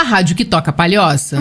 rádio que toca palhoça.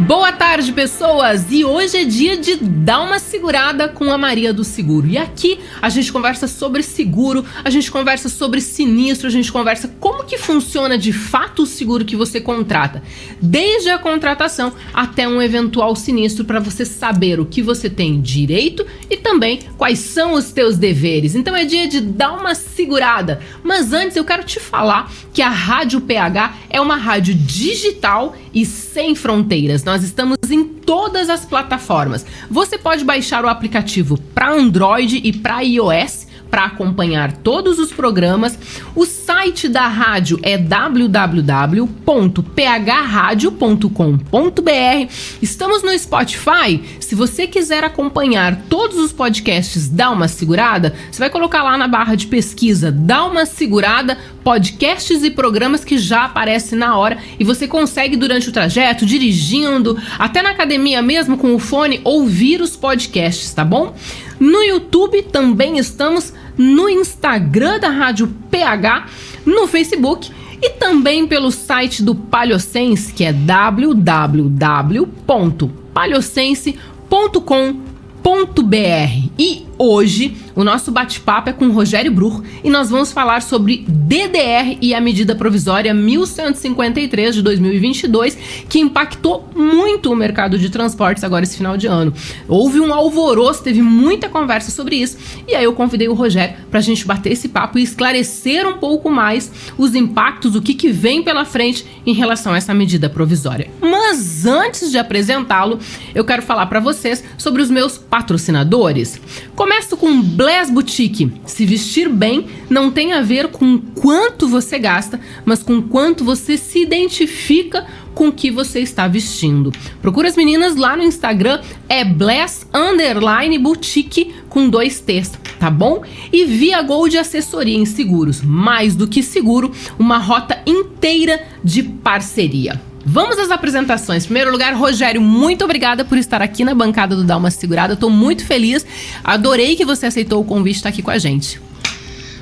Boa tarde, pessoas! E hoje é dia de dar uma segurada com a Maria do Seguro. E aqui a gente conversa sobre seguro, a gente conversa sobre sinistro, a gente conversa como que funciona de fato o seguro que você contrata. Desde a contratação até um eventual sinistro, para você saber o que você tem direito e também quais são os teus deveres. Então é dia de dar uma segurada. Mas antes eu quero te falar que a Rádio PH é uma rádio digital e sem fronteiras. Nós estamos em todas as plataformas. Você pode baixar o aplicativo para Android e para iOS para acompanhar todos os programas. O site da rádio é www.phradio.com.br. Estamos no Spotify. Se você quiser acompanhar todos os podcasts Dá Uma Segurada, você vai colocar lá na barra de pesquisa Dá Uma Segurada, podcasts e programas, que já aparece na hora e você consegue durante o trajeto, dirigindo, até na academia mesmo com o fone, ouvir os podcasts, tá bom? No YouTube também estamos, no Instagram da Rádio PH, no Facebook e também pelo site do Palhocense, que é www.palhocense.com.br. E hoje o nosso bate-papo é com o Rogério Bruch e nós vamos falar sobre DDR e a medida provisória 1153 de 2022, que impactou muito o mercado de transportes agora esse final de ano. Houve um alvoroço, teve muita conversa sobre isso e aí eu convidei o Rogério para a gente bater esse papo e esclarecer um pouco mais os impactos, o que vem pela frente em relação a essa medida provisória. Mas antes de apresentá-lo, eu quero falar para vocês sobre os meus patrocinadores. Começo com Bless Boutique. Se vestir bem não tem a ver com quanto você gasta, mas com quanto você se identifica com o que você está vestindo. Procura as meninas lá no Instagram, é Bless_Boutique com 2 T's, tá bom? E Via Gold Assessoria em Seguros. Mais do que seguro, uma rota inteira de parceria. Vamos às apresentações. Em primeiro lugar, Rogério, muito obrigada por estar aqui na bancada do Dá Uma Segurada. Eu tô muito feliz. Adorei que você aceitou o convite de estar aqui com a gente.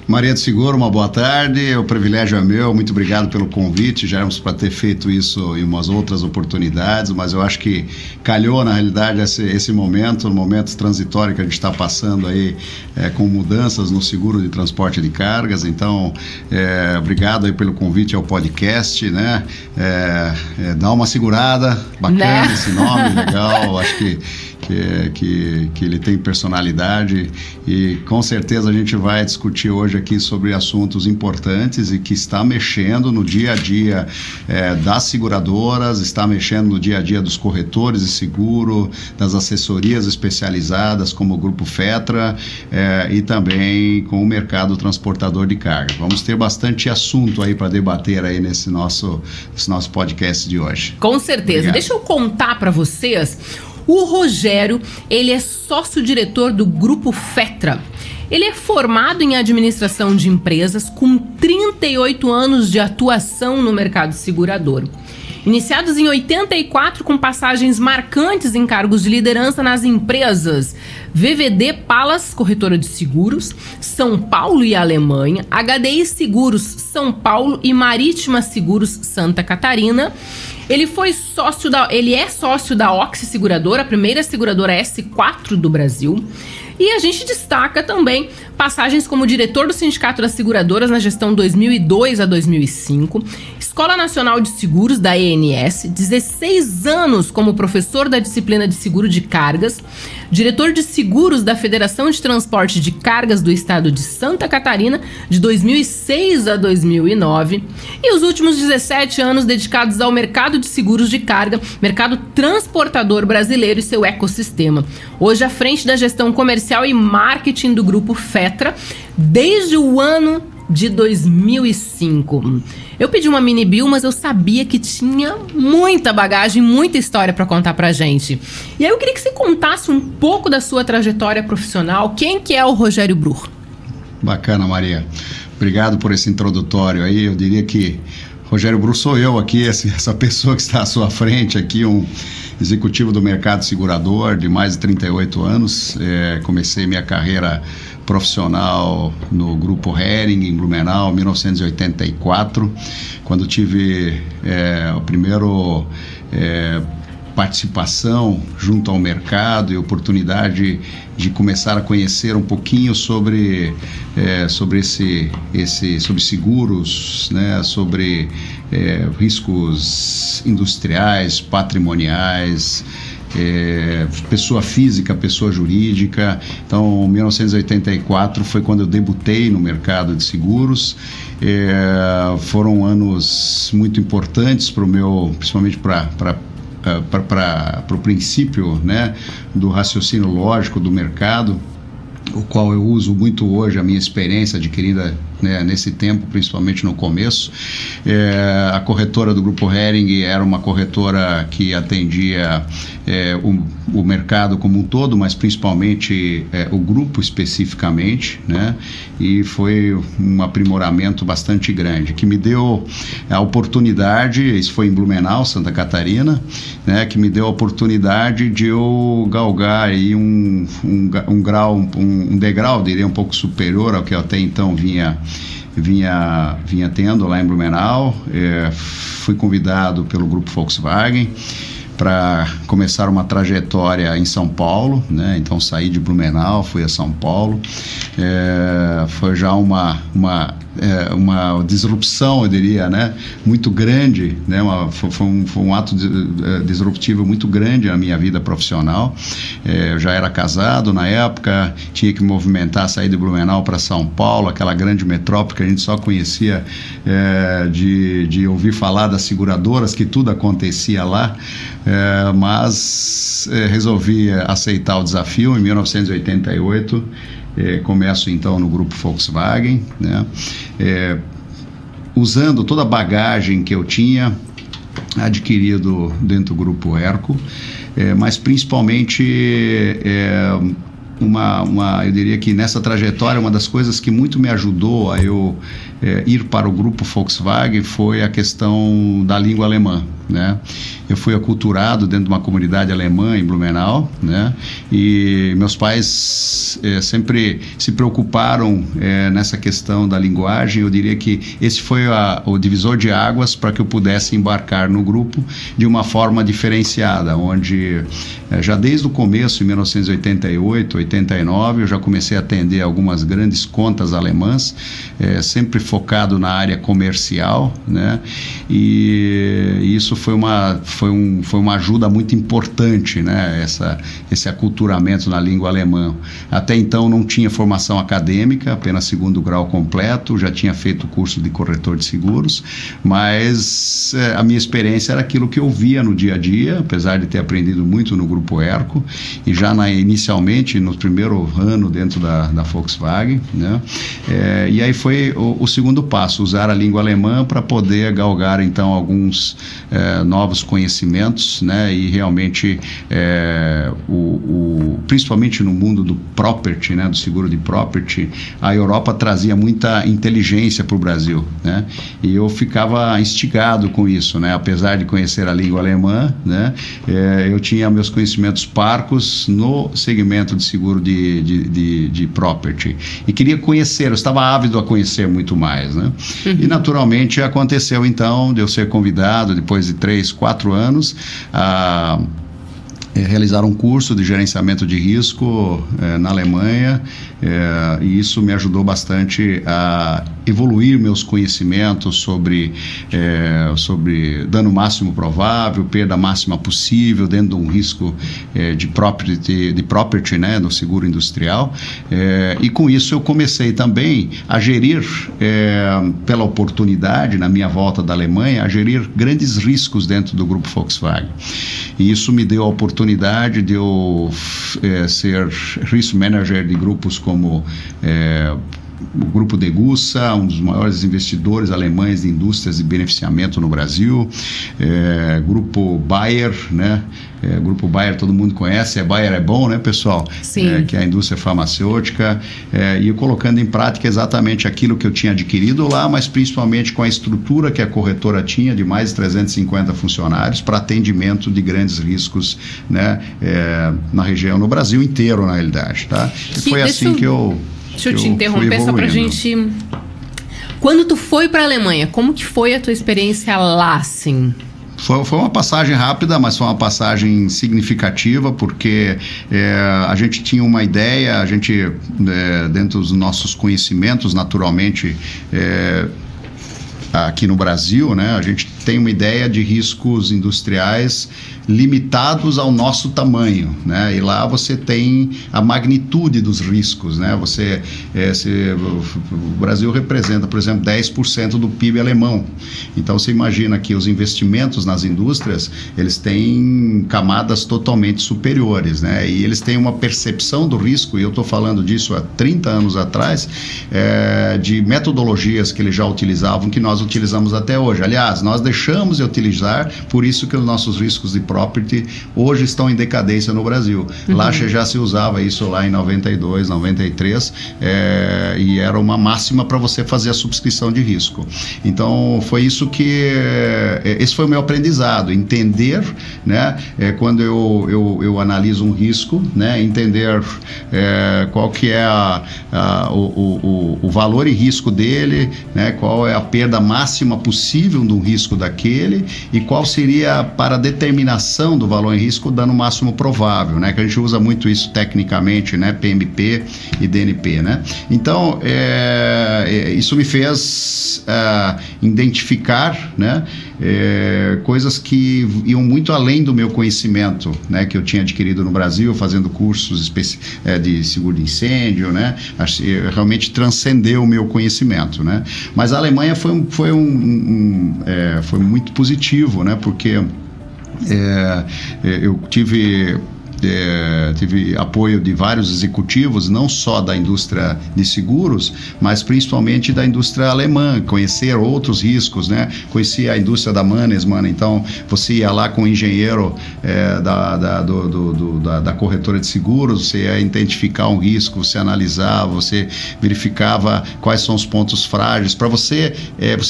Maria do Seguro, uma boa tarde, o privilégio é meu, muito obrigado pelo convite, já éramos para ter feito isso em umas outras oportunidades, mas eu acho que calhou na realidade esse momento, um momento transitório que a gente está passando aí com mudanças no seguro de transporte de cargas, então obrigado aí pelo convite ao podcast, né, dá uma segurada, bacana, né? Esse nome, legal, acho que ele tem personalidade e com certeza a gente vai discutir hoje aqui sobre assuntos importantes e que está mexendo no dia a dia das seguradoras, está mexendo no dia a dia dos corretores de seguro, das assessorias especializadas como o Grupo Fetra e também com o mercado transportador de carga. Vamos ter bastante assunto aí para debater aí nesse nosso podcast de hoje. Com certeza. Obrigado. Deixa eu contar para vocês. O Rogério, ele é sócio-diretor do Grupo Fetra. Ele é formado em administração de empresas com 38 anos de atuação no mercado segurador. Iniciados em 84 com passagens marcantes em cargos de liderança nas empresas VVD Palas, corretora de seguros, São Paulo e Alemanha, HDI Seguros, São Paulo e Marítima Seguros, Santa Catarina. Ele é sócio da Oxy Seguradora, a primeira seguradora S4 do Brasil. E a gente destaca também passagens como diretor do Sindicato das Seguradoras na gestão 2002 a 2005, Escola Nacional de Seguros da ENS, 16 anos como professor da disciplina de seguro de cargas, diretor de seguros da Federação de Transporte de Cargas do Estado de Santa Catarina, de 2006 a 2009, e os últimos 17 anos dedicados ao mercado de seguros de carga, mercado transportador brasileiro e seu ecossistema. Hoje à frente da gestão comercial e marketing do Grupo Fetra, desde o ano de 2005. Eu pedi uma mini bio, mas eu sabia que tinha muita bagagem, muita história para contar pra gente. E aí eu queria que você contasse um pouco da sua trajetória profissional. Quem que é o Rogério Bruch? Bacana, Maria. Obrigado por esse introdutório aí. Eu diria que Rogério Bruch sou eu aqui, essa pessoa que está à sua frente aqui, executivo do mercado segurador de mais de 38 anos. Comecei minha carreira profissional no Grupo Hering, em Blumenau, em 1984, quando tive o primeiro participação junto ao mercado e oportunidade de começar a conhecer um pouquinho sobre seguros, né, sobre riscos industriais, patrimoniais, pessoa física, pessoa jurídica. Então, 1984 foi quando eu debutei no mercado de seguros. Foram anos muito importantes para o meu, principalmente para o princípio, né, do raciocínio lógico do mercado, o qual eu uso muito hoje, a minha experiência adquirida, né, nesse tempo, principalmente no começo. A corretora do Grupo Hering era uma corretora que atendia o mercado como um todo, mas principalmente o grupo especificamente, né? E foi um aprimoramento bastante grande, que me deu a oportunidade, isso foi em Blumenau, Santa Catarina, né, que me deu a oportunidade de eu galgar aí um degrau, diria, um pouco superior ao que eu até então vinha tendo lá em Blumenau. Fui convidado pelo Grupo Volkswagen para começar uma trajetória em São Paulo, né? Então saí de Blumenau, fui a São Paulo. Foi já uma disrupção, eu diria, né, muito grande, né? Foi um ato disruptivo muito grande na minha vida profissional. Eu já era casado na época, tinha que movimentar, sair de Blumenau para São Paulo, aquela grande metrópole que a gente só conhecia de ouvir falar das seguradoras, que tudo acontecia lá. Mas resolvi aceitar o desafio. Em 1988 começo então no Grupo Volkswagen, né? Usando toda a bagagem que eu tinha adquirido dentro do Grupo Herco, mas principalmente eu diria que nessa trajetória, uma das coisas que muito me ajudou a eu ir para o Grupo Volkswagen foi a questão da língua alemã, né? Eu fui aculturado dentro de uma comunidade alemã em Blumenau, né? E meus pais sempre se preocuparam nessa questão da linguagem. Eu diria que esse foi o divisor de águas para que eu pudesse embarcar no grupo de uma forma diferenciada, onde já desde o começo, em 1988, 89, eu já comecei a atender algumas grandes contas alemãs, sempre focado na área comercial, né? E isso foi uma ajuda muito importante, né? Esse aculturamento na língua alemã. Até então não tinha formação acadêmica, apenas segundo grau completo, já tinha feito o curso de corretor de seguros, mas a minha experiência era aquilo que eu via no dia a dia, apesar de ter aprendido muito no Grupo Herco, e já inicialmente no primeiro ano dentro da Volkswagen, né? E aí foi o segundo passo, usar a língua alemã para poder galgar então alguns novos conhecimentos, né? E realmente principalmente no mundo do property, né? Do seguro de property, a Europa trazia muita inteligência para o Brasil, né? E eu ficava instigado com isso, né? Apesar de conhecer a língua alemã, né? Eu tinha meus conhecimentos parcos no segmento de seguro de property e queria conhecer, eu estava ávido a conhecer muito mais, né? E naturalmente aconteceu então de eu ser convidado depois de 3, 4 anos a realizar um curso de gerenciamento de risco na Alemanha, e isso me ajudou bastante a evoluir meus conhecimentos sobre dano máximo provável, perda máxima possível dentro de um risco de property, né, no seguro industrial, e com isso eu comecei também a gerir, pela oportunidade na minha volta da Alemanha, a gerir grandes riscos dentro do Grupo Volkswagen, e isso me deu a oportunidade de eu ser risk manager de grupos como o Grupo Degussa, um dos maiores investidores alemães de indústrias de beneficiamento no Brasil, Grupo Bayer, né? Grupo Bayer todo mundo conhece, Bayer é bom, né, pessoal? Sim. Que é a indústria farmacêutica, e colocando em prática exatamente aquilo que eu tinha adquirido lá, mas principalmente com a estrutura que a corretora tinha de mais de 350 funcionários para atendimento de grandes riscos, né, na região, no Brasil inteiro, na realidade, tá? E foi assim que eu... Deixa eu te interromper só pra gente... Quando tu foi pra Alemanha, como que foi a tua experiência lá, assim? Foi uma passagem rápida, mas foi uma passagem significativa, porque a gente tinha uma ideia, a gente, dentro dos nossos conhecimentos, naturalmente, aqui no Brasil, né, a gente tem uma ideia de riscos industriais limitados ao nosso tamanho, né? E lá você tem a magnitude dos riscos, né? O Brasil representa, por exemplo, 10% do PIB alemão. Então você imagina que os investimentos nas indústrias, eles têm camadas totalmente superiores, né? E eles têm uma percepção do risco, e eu estou falando disso há 30 anos atrás, de metodologias que eles já utilizavam, que nós utilizamos até hoje. Aliás, nós deixamos de utilizar, por isso que os nossos riscos de property hoje estão em decadência no Brasil. Lá já se usava isso lá em 92, 93, e era uma máxima para você fazer a subscrição de risco. Então, foi isso que... esse foi o meu aprendizado, entender, né, quando eu analiso um risco, né, entender qual que é o valor e risco dele, né, qual é a perda máxima possível de um risco daquele e qual seria para a determinação do valor em risco o dano máximo provável, né, que a gente usa muito isso tecnicamente, né, PMP e DNP, né. Então, isso me fez identificar, né, coisas que iam muito além do meu conhecimento, né, que eu tinha adquirido no Brasil, fazendo cursos de seguro de incêndio, né, realmente transcendeu o meu conhecimento, né. Mas a Alemanha foi muito positivo, né, porque eu tive apoio de vários executivos, não só da indústria de seguros, mas principalmente da indústria alemã, conhecer outros riscos, né? Conheci a indústria da Mannesmann, então você ia lá com o engenheiro da corretora de seguros, você ia identificar um risco, você analisava, você verificava quais são os pontos frágeis, para você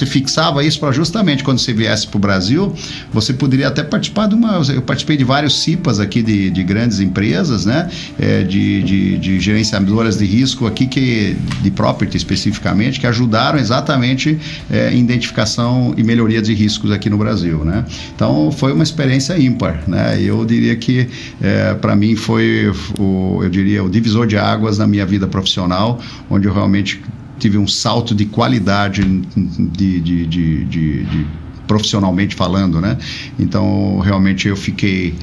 fixava isso para justamente quando você viesse para o Brasil, você poderia até participar eu participei de vários CIPAs aqui de grandes empresas, né, de gerenciadoras de risco aqui, de property especificamente, que ajudaram exatamente em identificação e melhoria de riscos aqui no Brasil, né. Então foi uma experiência ímpar, né. Eu diria que para mim foi o divisor de águas na minha vida profissional, onde eu realmente tive um salto de qualidade profissionalmente falando, né. Então realmente eu fiquei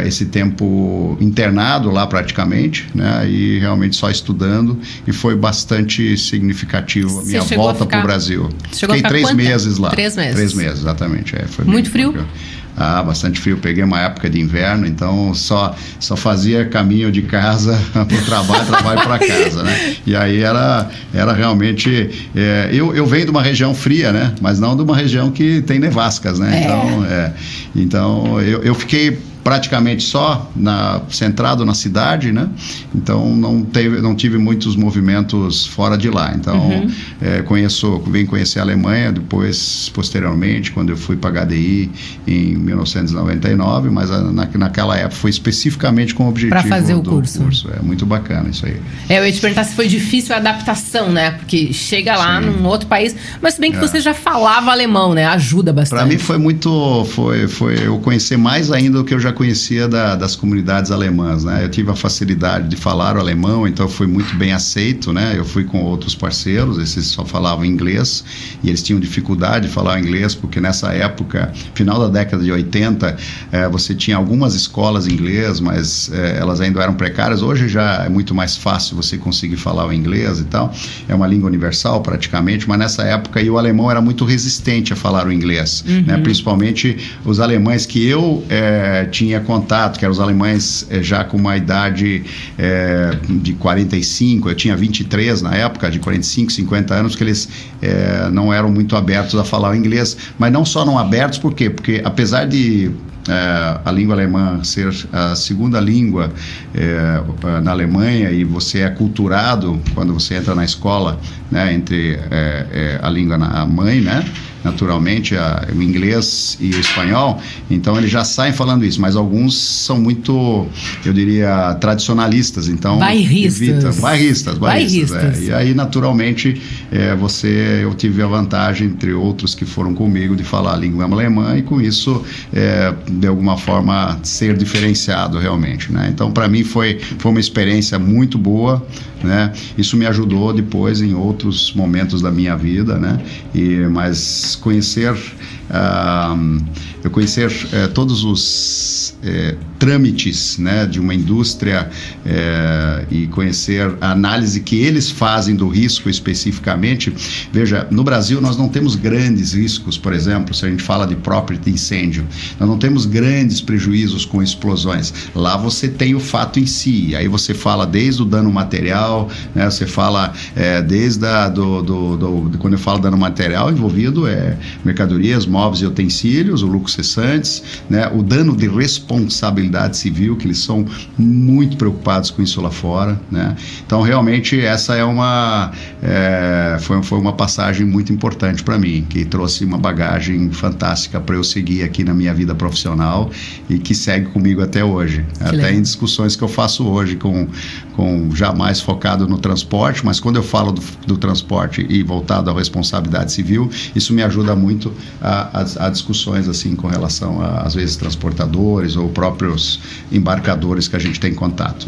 esse tempo internado lá praticamente, né, e realmente só estudando, e foi bastante significativo a minha volta para o Brasil. Fiquei 3 meses lá. 3 meses? 3 meses, exatamente. Foi muito frio? Bastante frio. Peguei uma época de inverno, então só fazia caminho de casa para o trabalho para casa, né? E aí era realmente... eu venho de uma região fria, né? Mas não de uma região que tem nevascas, né? Então eu fiquei praticamente só centrado na cidade, né? Então não tive muitos movimentos fora de lá. Então vim conhecer a Alemanha depois, posteriormente, quando eu fui para a HDI em 1999, mas naquela época foi especificamente com o objetivo para fazer o curso. É muito bacana isso aí. Eu ia te perguntar se foi difícil a adaptação, né? Porque chega lá num outro país, mas se bem que você já falava alemão, né? Ajuda bastante. Para mim foi muito, eu conhecer mais ainda do que eu já conhecia das comunidades alemãs, né? Eu tive a facilidade de falar o alemão, então eu fui muito bem aceito, né? Eu fui com outros parceiros, esses só falavam inglês, e eles tinham dificuldade de falar inglês, porque nessa época, final da década de 80, você tinha algumas escolas em inglês, mas elas ainda eram precárias. Hoje já é muito mais fácil você conseguir falar o inglês e tal, é uma língua universal praticamente, mas nessa época o alemão era muito resistente a falar o inglês, né? Principalmente os alemães que eu tinha contato, que eram os alemães já com uma idade de 45, eu tinha 23 na época, de 45, 50 anos, que eles não eram muito abertos a falar o inglês, mas não só não abertos, por quê? Porque apesar de a língua alemã ser a segunda língua na Alemanha, e você é aculturado quando você entra na escola, né, entre a língua mãe, né, naturalmente o inglês e o espanhol, então eles já saem falando isso, mas alguns são muito, eu diria, tradicionalistas, então bairristas. E aí naturalmente eu tive a vantagem, entre outros que foram comigo, de falar a língua alemã, e com isso de alguma forma ser diferenciado realmente, né? Então para mim foi uma experiência muito boa, né? Isso me ajudou depois em outros momentos da minha vida, né? Mas conhecer todos os trâmites, né, de uma indústria e conhecer a análise que eles fazem do risco especificamente. Veja, no Brasil nós não temos grandes riscos, por exemplo, se a gente fala de property incêndio, nós não temos grandes prejuízos com explosões. Lá você tem o fato em si, aí você fala desde o dano material, né, você fala desde quando eu falo dano material, envolvido mercadorias, móveis e utensílios, o lucro cessantes, né, o dano de responsabilidade civil, que eles são muito preocupados com isso lá fora, né? Então realmente essa foi uma passagem muito importante para mim, que trouxe uma bagagem fantástica para eu seguir aqui na minha vida profissional e que segue comigo até hoje, até em discussões que eu faço hoje com jamais focado no transporte, mas quando eu falo do transporte e voltado à responsabilidade civil, isso me ajuda muito a discussões assim com relação a, às vezes, transportadores ou próprios embarcadores que a gente tem contato.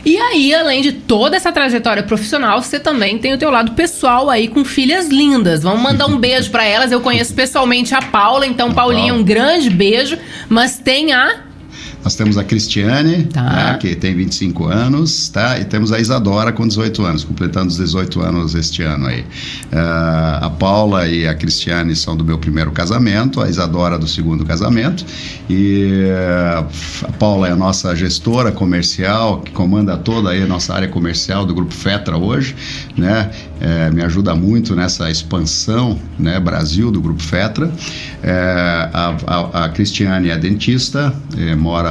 E aí, além de toda essa trajetória profissional, você também tem o teu lado pessoal aí com filhas lindas. Vamos mandar um beijo para elas. Eu conheço pessoalmente a Paula, então Paulinha, um grande beijo. Mas tem Nós temos a Cristiane, né, que tem 25 anos, tá? E temos a Isadora com 18 anos, completando os 18 anos este ano aí. A Paula e a Cristiane são do meu primeiro casamento, a Isadora do segundo casamento, e a Paula é a nossa gestora comercial, que comanda toda aí a nossa área comercial do Grupo Fetra hoje, né? Me ajuda muito nessa expansão, né, Brasil, do Grupo Fetra. A Cristiane é dentista,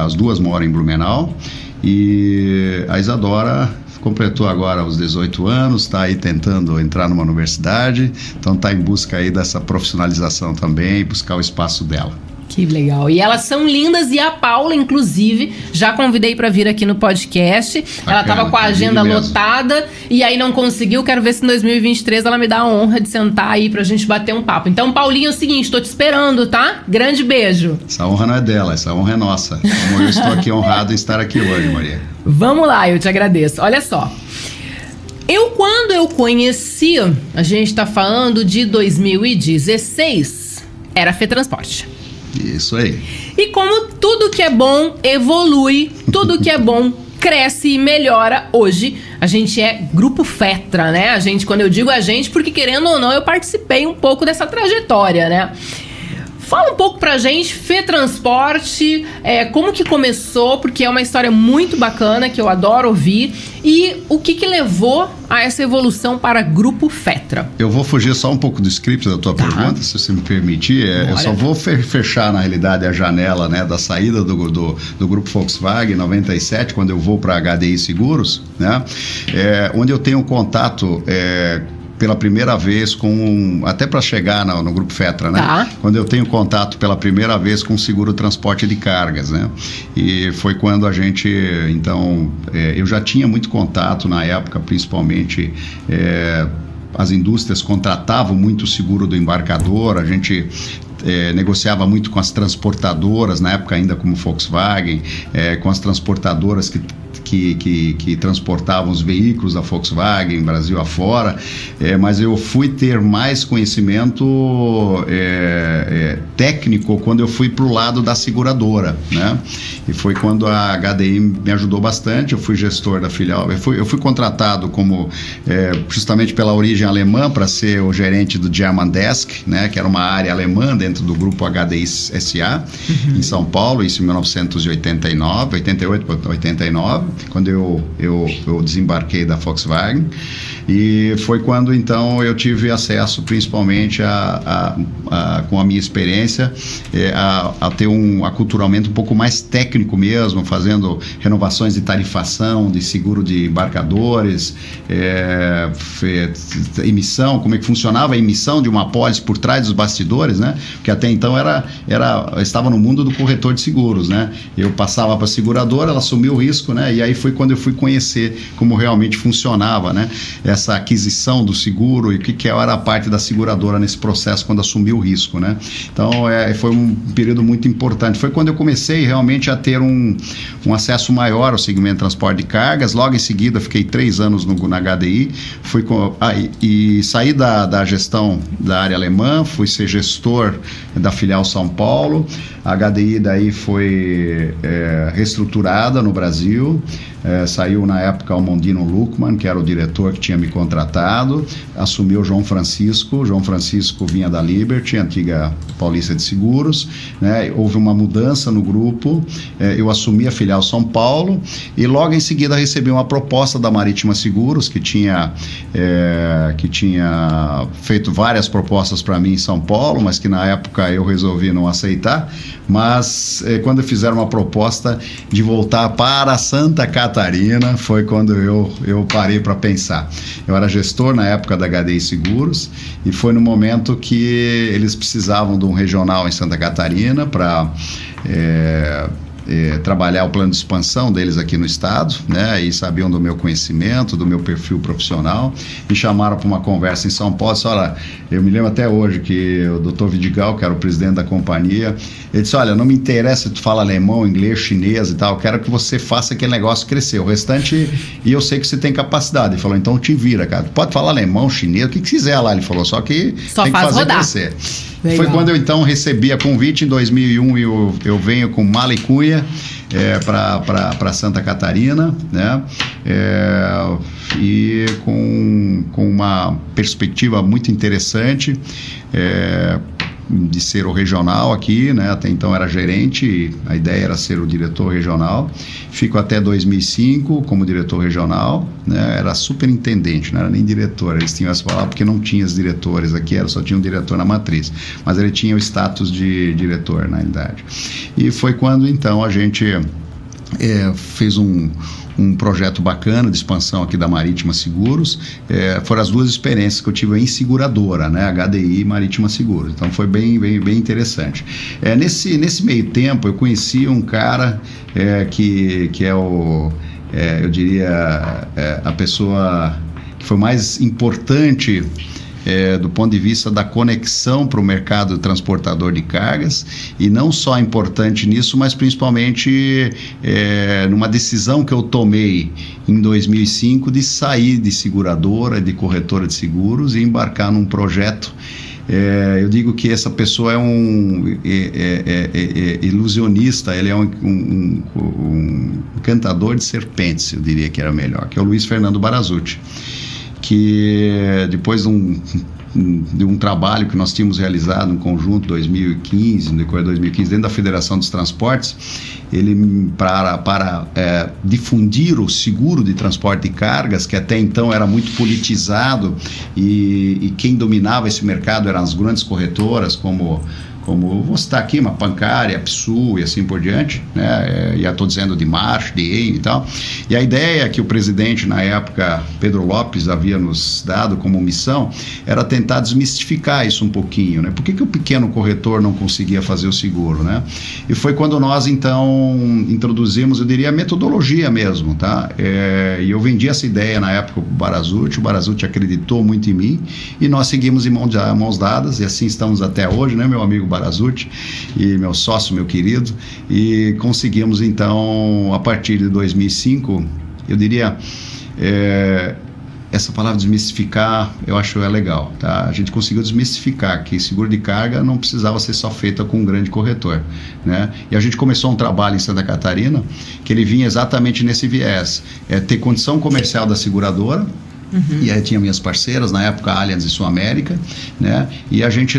as duas moram em Blumenau, e a Isadora completou agora os 18 anos, está aí tentando entrar numa universidade, então está em busca aí dessa profissionalização também, buscar o espaço dela. Que legal. E elas são lindas, e a Paula, inclusive, já convidei para vir aqui no podcast. Bacana, ela estava com a agenda lotada e aí não conseguiu. Quero ver se em 2023 ela me dá a honra de sentar aí pra gente bater um papo. Então, Paulinho, é o seguinte, tô te esperando, tá? Grande beijo. Essa honra não é dela, essa honra é nossa. Como eu estou aqui honrado em estar aqui hoje, Maria. Vamos lá, eu te agradeço. Olha só. Quando eu conheci, a gente tá falando de 2016, era FETransporte. Isso aí. E como tudo que é bom evolui, tudo que é bom cresce e melhora, hoje a gente é Grupo Fetra, né? Quando eu digo a gente, porque querendo ou não, eu participei um pouco dessa trajetória, né? Fala um pouco pra gente, FETransporte, como que começou, porque é uma história muito bacana, que eu adoro ouvir, e o que levou a essa evolução para Grupo Fetra. Eu vou fugir só um pouco do script da tua pergunta, se você me permitir. Eu só vou fechar, na realidade, a janela, né, da saída do Grupo Volkswagen, em 97, quando eu vou para HDI Seguros, né, onde eu tenho contato pela primeira vez até para chegar no Grupo Fetra, né? Tá. Quando eu tenho contato pela primeira vez com o seguro transporte de cargas, né? E foi quando a gente, então, eu já tinha muito contato na época, principalmente, as indústrias contratavam muito o seguro do embarcador, a gente negociava muito com as transportadoras, na época ainda como Volkswagen, com as transportadoras que que transportavam os veículos da Volkswagen, Brasil afora, mas eu fui ter mais conhecimento técnico quando eu fui para o lado da seguradora, né? E foi quando a HDI me ajudou bastante. Eu fui gestor da filial, eu fui contratado como justamente pela origem alemã para ser o gerente do German Desk, né? Que era uma área alemã dentro do grupo HDI SA, em São Paulo, isso em 1989, 88 para 89, quando eu desembarquei da Volkswagen. E foi quando então eu tive acesso principalmente com a minha experiência a ter um aculturamento um pouco mais técnico mesmo, fazendo renovações de tarifação, de seguro de embarcadores, emissão, como é que funcionava a emissão de uma apólice por trás dos bastidores, né? Porque até então estava no mundo do corretor de seguros, né? Eu passava para a seguradora, ela assumiu o risco, né? E aí foi quando eu fui conhecer como realmente funcionava, né? Essa aquisição do seguro e o que era a parte da seguradora nesse processo quando assumiu o risco, né? Então foi um período muito importante. Foi quando eu comecei realmente a ter um acesso maior ao segmento de transporte de cargas. Logo em seguida fiquei 3 anos na HDI, e saí da gestão da área alemã, fui ser gestor da filial São Paulo. A HDI daí foi reestruturada no Brasil. Saiu na época o Mondino Luckmann, que era o diretor que tinha me contratado, assumiu o João Francisco vinha da Liberty, antiga Paulista de Seguros, né? Houve uma mudança no grupo, eu assumi a filial São Paulo e logo em seguida recebi uma proposta da Marítima Seguros, que tinha feito várias propostas para mim em São Paulo, mas que na época eu resolvi não aceitar, mas quando fizeram uma proposta de voltar para Santa Catarina, foi quando eu parei para pensar. Eu era gestor na época da HDI Seguros e foi no momento que eles precisavam de um regional em Santa Catarina para trabalhar o plano de expansão deles aqui no estado, né? E sabiam do meu conhecimento, do meu perfil profissional, me chamaram para uma conversa em São Paulo. Disse, olha, eu me lembro até hoje que o Dr. Vidigal, que era o presidente da companhia, ele disse, olha, não me interessa se tu fala alemão, inglês, chinês e tal, eu quero que você faça aquele negócio crescer, o restante, e eu sei que você tem capacidade. Ele falou, então te vira, cara, tu pode falar alemão, chinês, o que quiser lá, ele falou, só que só tem que fazer rodar. crescer. Legal. Foi quando eu então recebi a convite em 2001 e eu venho com mala e cunha para Santa Catarina, né? E com uma perspectiva muito interessante de ser o regional aqui, né? Até então era gerente, a ideia era ser o diretor regional. Fico até 2005 como diretor regional, né? Era superintendente, não era nem diretor, eles tinham essa palavra porque não tinha os diretores aqui, só tinha um diretor na matriz, mas ele tinha o status de diretor na realidade. E foi quando então a gente fez um projeto bacana de expansão aqui da Marítima Seguros. Foram as 2 experiências que eu tive em seguradora, né? HDI e Marítima Seguros. Então foi bem interessante. Nesse meio tempo eu conheci um cara que é eu diria a pessoa que foi mais importante do ponto de vista da conexão para o mercado transportador de cargas, e não só importante nisso, mas principalmente numa decisão que eu tomei em 2005 de sair de seguradora, de corretora de seguros e embarcar num projeto. Eu digo que essa pessoa é um ilusionista, ele é um cantador de serpentes, eu diria que era melhor, que é o Luiz Fernando Barazzutti, que depois de um trabalho que nós tínhamos realizado em conjunto 2015, no decorrer de 2015, dentro da Federação dos Transportes, ele para difundir o seguro de transporte de cargas, que até então era muito politizado e quem dominava esse mercado eram as grandes corretoras, como vou citar aqui, uma Pancária, Psu e assim por diante, né? Já estou dizendo de March, de EIM e tal. E a ideia que o presidente, na época, Pedro Lopes, havia nos dado como missão, era tentar desmistificar isso um pouquinho, né? Por que o pequeno corretor não conseguia fazer o seguro, né? E foi quando nós, então, introduzimos, eu diria, a metodologia mesmo, tá? E eu vendi essa ideia, na época, para o Barazzutti acreditou muito em mim, e nós seguimos em mãos dadas, e assim estamos até hoje, né, meu amigo Barazzutti, e meu sócio, meu querido, e conseguimos então, a partir de 2005, eu diria, essa palavra desmistificar, eu acho legal, tá? A gente conseguiu desmistificar que seguro de carga não precisava ser só feito com um grande corretor, né? E a gente começou um trabalho em Santa Catarina que ele vinha exatamente nesse viés, ter condição comercial da seguradora. E aí tinha minhas parceiras, na época Allianz e Sul América, né? E a gente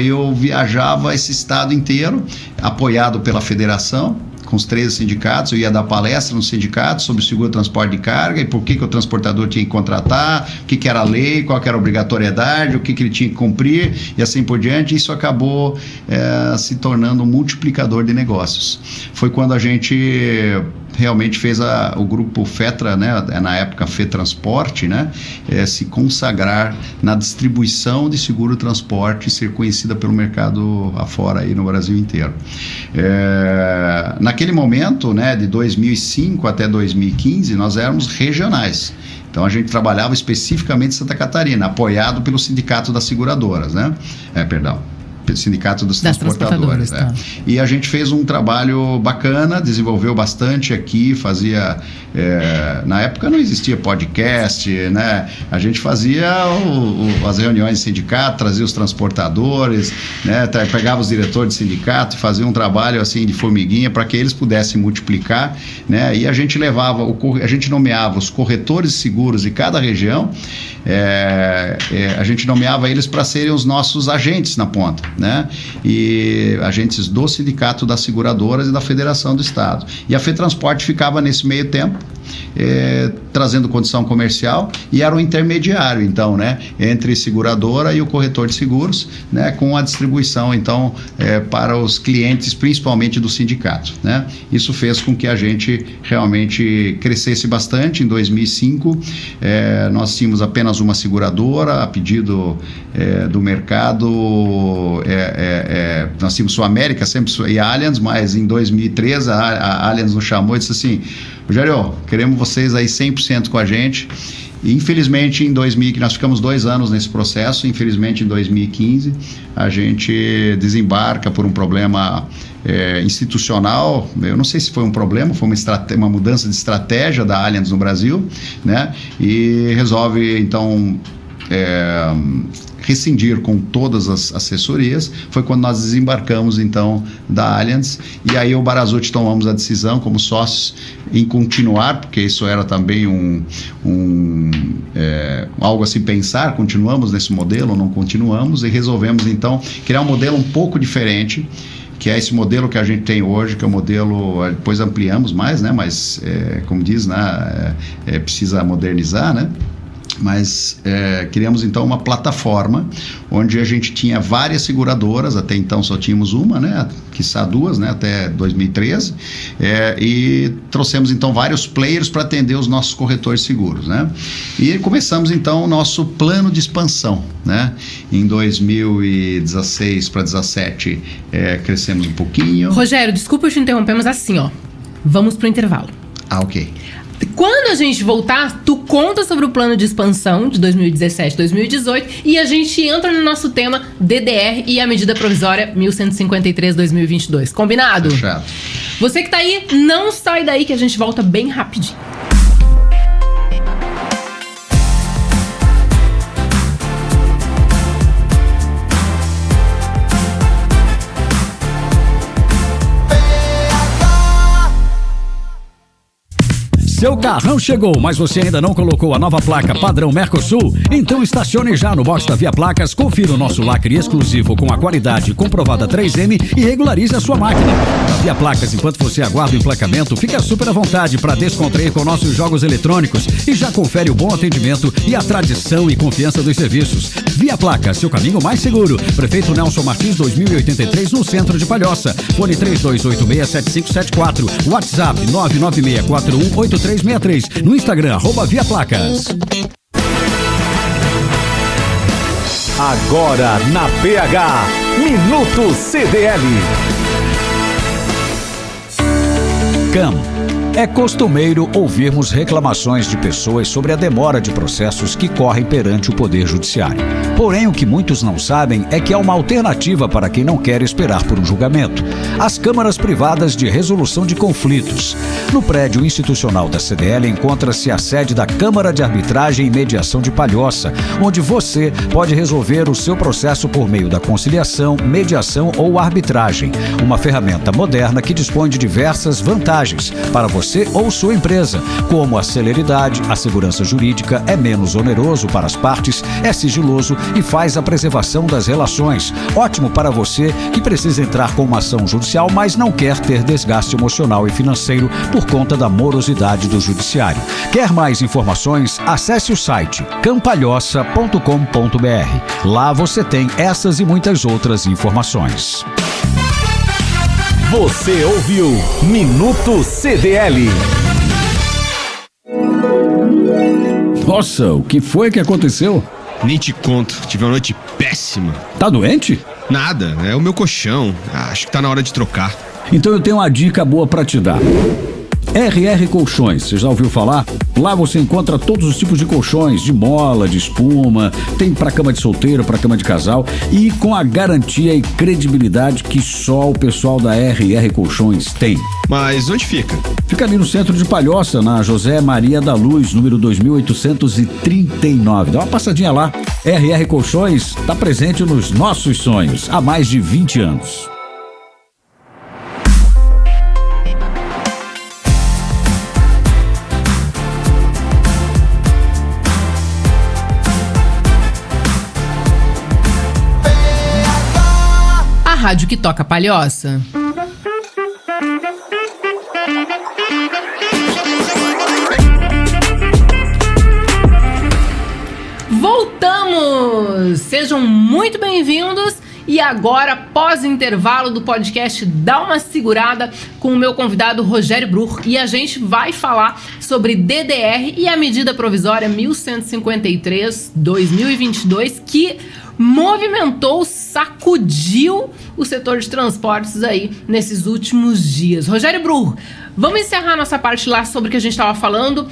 eu viajava esse estado inteiro, apoiado pela federação, com os 13 sindicatos. Eu ia dar palestra nos sindicatos sobre o seguro transporte de carga e por que o transportador tinha que contratar, o que era a lei, qual que era a obrigatoriedade, o que ele tinha que cumprir e assim por diante. Isso acabou se tornando um multiplicador de negócios. Foi quando a gente realmente fez o grupo FETRA, né, na época FETransporte, né, se consagrar na distribuição de seguro transporte e ser conhecida pelo mercado afora aí no Brasil inteiro. Naquele momento, né, de 2005 até 2015, nós éramos regionais. Então a gente trabalhava especificamente em Santa Catarina, apoiado pelo Sindicato das Seguradoras, né? Sindicato dos Transportadores. Tá. E a gente fez um trabalho bacana, desenvolveu bastante aqui, fazia... na época não existia podcast, né? A gente fazia as reuniões de sindicato, trazia os transportadores, né? Pegava os diretores de sindicato e fazia um trabalho assim de formiguinha para que eles pudessem multiplicar, né? E a gente a gente nomeava os corretores de seguros de cada região, a gente nomeava eles para serem os nossos agentes na ponta, né? E agentes do Sindicato das Seguradoras e da Federação do Estado. E a FETransporte ficava nesse meio tempo, trazendo condição comercial, e era o intermediário, então, né, entre seguradora e o corretor de seguros, né, com a distribuição, então, para os clientes, principalmente do sindicato, né? Isso fez com que a gente realmente crescesse bastante. Em 2005, nós tínhamos apenas uma seguradora, a pedido do mercado, nós tínhamos Sul América sempre e Allianz, mas em 2013 a Allianz nos chamou e disse assim: Rogério, queremos vocês aí 100% com a gente. E infelizmente nós ficamos 2 anos nesse processo. Infelizmente em 2015 a gente desembarca por um problema institucional. Eu não sei se foi um problema, foi uma mudança de estratégia da Allianz no Brasil, né? E resolve então rescindir com todas as assessorias. Foi quando nós desembarcamos então da Allianz, e aí o Barazzutti tomamos a decisão como sócios em continuar, porque isso era também algo a se pensar: continuamos nesse modelo ou não continuamos, e resolvemos então criar um modelo um pouco diferente, que é esse modelo que a gente tem hoje, que é o modelo, depois ampliamos mais, né? Mas como diz, né? Precisa modernizar, né? Mas criamos então uma plataforma onde a gente tinha várias seguradoras. Até então só tínhamos uma, né? Quiçá 2, né? Até 2013, e trouxemos então vários players para atender os nossos corretores de seguros, né? E começamos então o nosso plano de expansão, né? Em 2016 para 2017 crescemos um pouquinho. Rogério, desculpa eu te interromper, mas assim, ó, vamos pro intervalo. Ok. Quando a gente voltar, tu conta sobre o plano de expansão de 2017-2018 e a gente entra no nosso tema DDR e a medida provisória 1153-2022. Combinado? Fechado. Você que tá aí, não sai daí que a gente volta bem rapidinho. Seu carrão chegou, mas você ainda não colocou a nova placa padrão Mercosul? Então estacione já no box da Via Placas, confira o nosso lacre exclusivo com a qualidade comprovada 3M e regularize a sua máquina. Na Via Placas, enquanto você aguarda o emplacamento, fica super à vontade para descontrair com nossos jogos eletrônicos e já confere o bom atendimento e a tradição e confiança dos serviços. Via Placas, seu caminho mais seguro. Prefeito Nelson Martins, 2083, no centro de Palhoça. Fone 3286-7574. WhatsApp 996418363. No Instagram, @Via Placas. Agora na PH, Minuto CDL. CAM. É costumeiro ouvirmos reclamações de pessoas sobre a demora de processos que correm perante o Poder Judiciário. Porém, o que muitos não sabem é que há uma alternativa para quem não quer esperar por um julgamento: as câmaras privadas de resolução de conflitos. No prédio institucional da CDL encontra-se a sede da Câmara de Arbitragem e Mediação de Palhoça, onde você pode resolver o seu processo por meio da conciliação, mediação ou arbitragem. Uma ferramenta moderna que dispõe de diversas vantagens para você ou sua empresa, como a celeridade, a segurança jurídica, é menos oneroso para as partes, é sigiloso e faz a preservação das relações. Ótimo para você que precisa entrar com uma ação judicial, mas não quer ter desgaste emocional e financeiro por conta da morosidade do judiciário. Quer mais informações? Acesse o site campalhoça.com.br. Lá você tem essas e muitas outras informações. Você ouviu Minuto CDL. Nossa, o que foi que aconteceu? Nem te conto, tive uma noite péssima. Tá doente? Nada, é o meu colchão. Acho que tá na hora de trocar. Então eu tenho uma dica boa pra te dar. RR Colchões, você já ouviu falar? Lá você encontra todos os tipos de colchões, de mola, de espuma, tem pra cama de solteiro, pra cama de casal, e com a garantia e credibilidade que só o pessoal da RR Colchões tem. Mas onde fica? Fica ali no centro de Palhoça, na José Maria da Luz, número 2839. Dá uma passadinha lá. RR Colchões está presente nos nossos sonhos há mais de 20 anos. A rádio que toca Palhoça. Voltamos! Sejam muito bem-vindos. E agora, pós-intervalo do podcast Dá Uma Segurada, com o meu convidado Rogério Bruch. E a gente vai falar sobre DDR e a medida provisória 1153/2022, que movimentou, sacudiu o setor de transportes aí nesses últimos dias. Rogério Bruch, vamos encerrar nossa parte lá sobre o que a gente estava falando,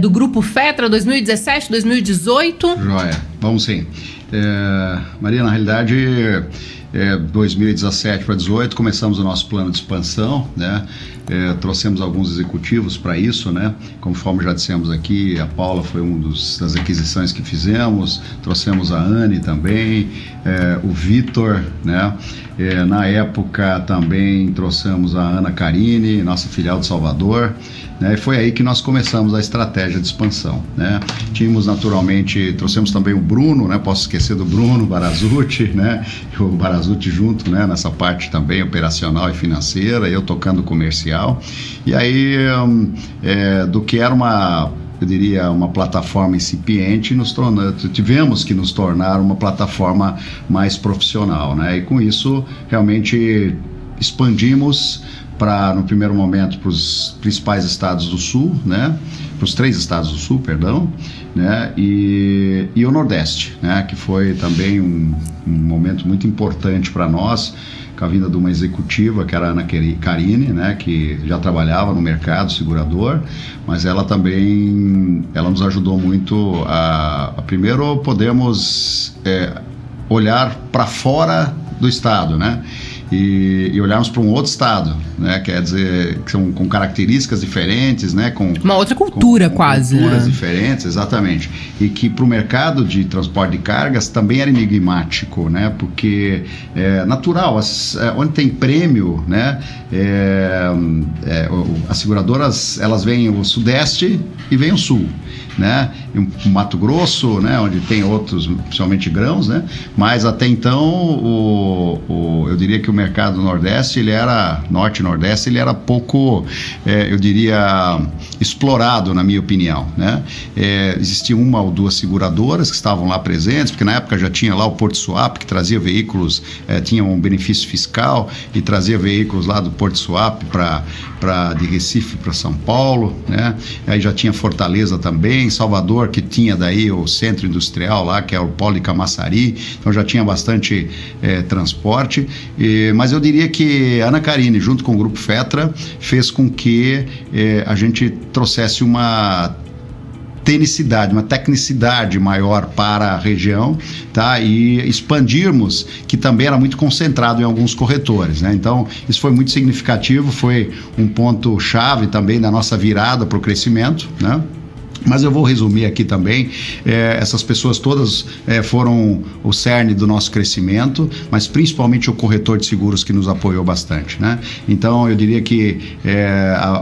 do Grupo Fetra 2017, 2018? Joia, vamos sim. Maria, na realidade, 2017 para 2018 começamos o nosso plano de expansão, né? Trouxemos alguns executivos para isso, né? Conforme já dissemos aqui, a Paula foi uma das aquisições que fizemos, trouxemos a Anne também, o Vitor, né? Na época também trouxemos a Ana Carine, nossa filial de Salvador, né? E foi aí que nós começamos a estratégia de expansão, né? Tínhamos naturalmente, trouxemos também o Bruno, né? Posso esquecer do Bruno Barazucci, né? O Barazucci junto, né? Nessa parte também operacional e financeira, eu tocando comercial. E aí, do que era eu diria, uma plataforma incipiente, tivemos que nos tornar uma plataforma mais profissional, né? E com isso, realmente expandimos no primeiro momento, para os principais estados do Sul, né? Para os 3 estados do Sul, perdão, né? E o Nordeste, né? Que foi também um momento muito importante para nós, com a vinda de uma executiva, que era a Ana Carine, né, que já trabalhava no mercado segurador, mas ela também nos ajudou muito a primeiro podermos olhar para fora do estado, né? E olharmos para um outro estado, né? Quer dizer, que são com características diferentes, né? Com uma outra cultura, quase. Culturas diferentes, exatamente. E que para o mercado de transporte de cargas também era enigmático, né? Porque é natural, onde tem prêmio, né? As seguradoras, elas vêm o Sudeste e vêm o Sul, né? E o Mato Grosso, né? Onde tem outros, principalmente grãos, né? Mas até então, eu diria que o mercado do Nordeste, Norte e Nordeste, ele era pouco, eu diria, explorado, na minha opinião, né? Existiam 1 ou 2 seguradoras que estavam lá presentes, porque na época já tinha lá o Porto Suape, que trazia veículos, tinha um benefício fiscal e trazia veículos lá do Porto Suape de Recife para São Paulo, né? Aí já tinha Fortaleza também, Salvador, que tinha daí o centro industrial lá, que é o Polo de Camaçari, então já tinha bastante transporte, mas eu diria que a Ana Carine, junto com o Grupo Fetra, fez com que a gente trouxesse uma uma tecnicidade maior para a região, tá? E expandirmos, que também era muito concentrado em alguns corretores, né? Então, isso foi muito significativo, foi um ponto-chave também da nossa virada para o crescimento, né? Mas eu vou resumir aqui também, essas pessoas todas foram o cerne do nosso crescimento, mas principalmente o corretor de seguros que nos apoiou bastante, né? Então, eu diria que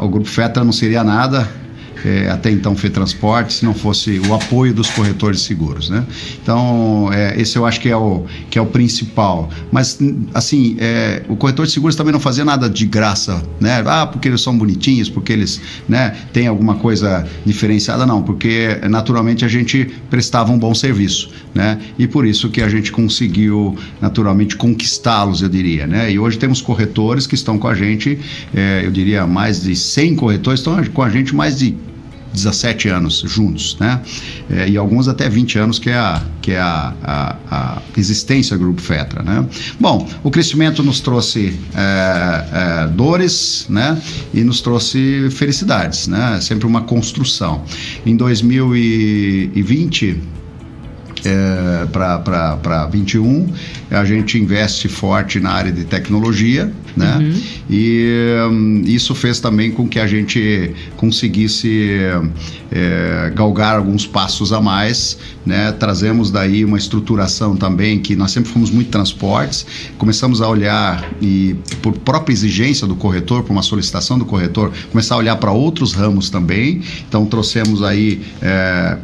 o Grupo Fetra não seria nada, até então FETransporte, se não fosse o apoio dos corretores de seguros, né? Então, esse eu acho que é o principal. Mas, assim, o corretor de seguros também não fazia nada de graça, né? Porque eles são bonitinhos, porque eles, né, têm alguma coisa diferenciada, não. Porque, naturalmente, a gente prestava um bom serviço, né? E por isso que a gente conseguiu, naturalmente, conquistá-los, eu diria, né? E hoje temos corretores que estão com a gente, eu diria, mais de 100 corretores estão com a gente mais de 17 anos juntos, né? E alguns até 20 anos, que é a existência do Grupo Fetra, né? Bom, o crescimento nos trouxe dores, né? E nos trouxe felicidades, né? Sempre uma construção. Em 2020 para 21, a gente investe forte na área de tecnologia, né? Uhum. E isso fez também com que a gente conseguisse galgar alguns passos a mais, né? Trazemos daí uma estruturação também, que nós sempre fomos muito transportes, começamos a olhar, e por própria exigência do corretor, por uma solicitação do corretor, começar a olhar para outros ramos também. Então trouxemos aí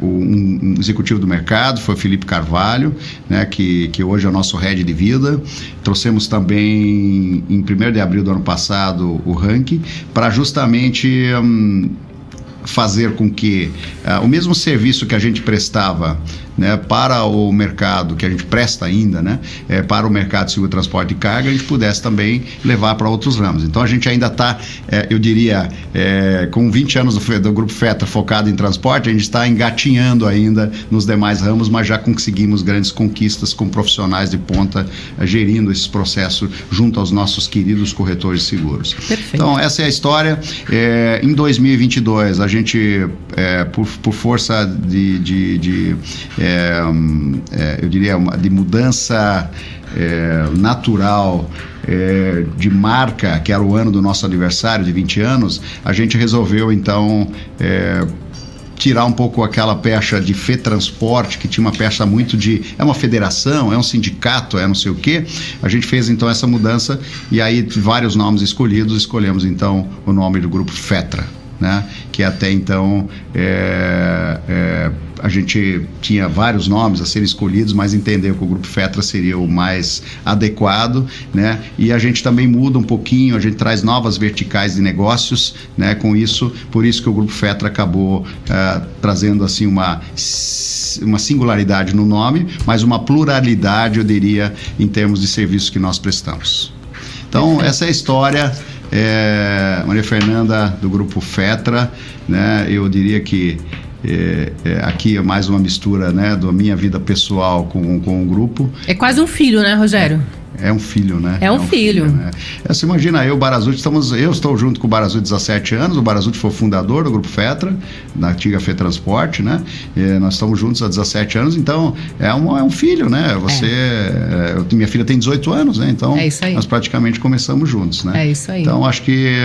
um executivo do mercado, foi o Felipe Carvalho, né, que hoje é o nosso head de vida. Trouxemos também em 1º de abril do ano passado o ranking, para justamente fazer com que o mesmo serviço que a gente prestava, né, para o mercado, que a gente presta ainda, né, para o mercado de seguro, transporte e carga, a gente pudesse também levar para outros ramos. Então a gente ainda está, eu diria, com 20 anos do Grupo Fetra focado em transporte, a gente está engatinhando ainda nos demais ramos, mas já conseguimos grandes conquistas com profissionais de ponta gerindo esses processos junto aos nossos queridos corretores de seguros. Perfeito. Então essa é a história. Em 2022 a gente, por força eu diria, de mudança natural de marca, que era o ano do nosso aniversário de 20 anos, a gente resolveu então tirar um pouco aquela pecha de FETransporte, que tinha uma pecha muito de... É uma federação, é um sindicato, é não sei o quê. A gente fez então essa mudança e aí vários nomes escolhidos, escolhemos então o nome do Grupo Fetra, né? Que até então a gente tinha vários nomes a serem escolhidos, mas entendeu que o Grupo Fetra seria o mais adequado, né? E a gente também muda um pouquinho, a gente traz novas verticais de negócios, né? Com isso, por isso que o Grupo Fetra acabou trazendo assim uma singularidade no nome, mas uma pluralidade, eu diria, em termos de serviços que nós prestamos. Então, essa é a história. Maria Fernanda, do Grupo Fetra, né? Eu diria que aqui é mais uma mistura, né, da minha vida pessoal com o grupo. É quase um filho, né, Rogério? É um filho, né? É um filho. Né? Você imagina, eu e o Barazuti, eu estou junto com o Barazuti 17 anos, o Barazuti foi o fundador do Grupo Fetra, da antiga FETransporte, né? Nós estamos juntos há 17 anos, então é um filho, né? Minha filha tem 18 anos, né? Então nós praticamente começamos juntos, né? É isso aí. Então acho que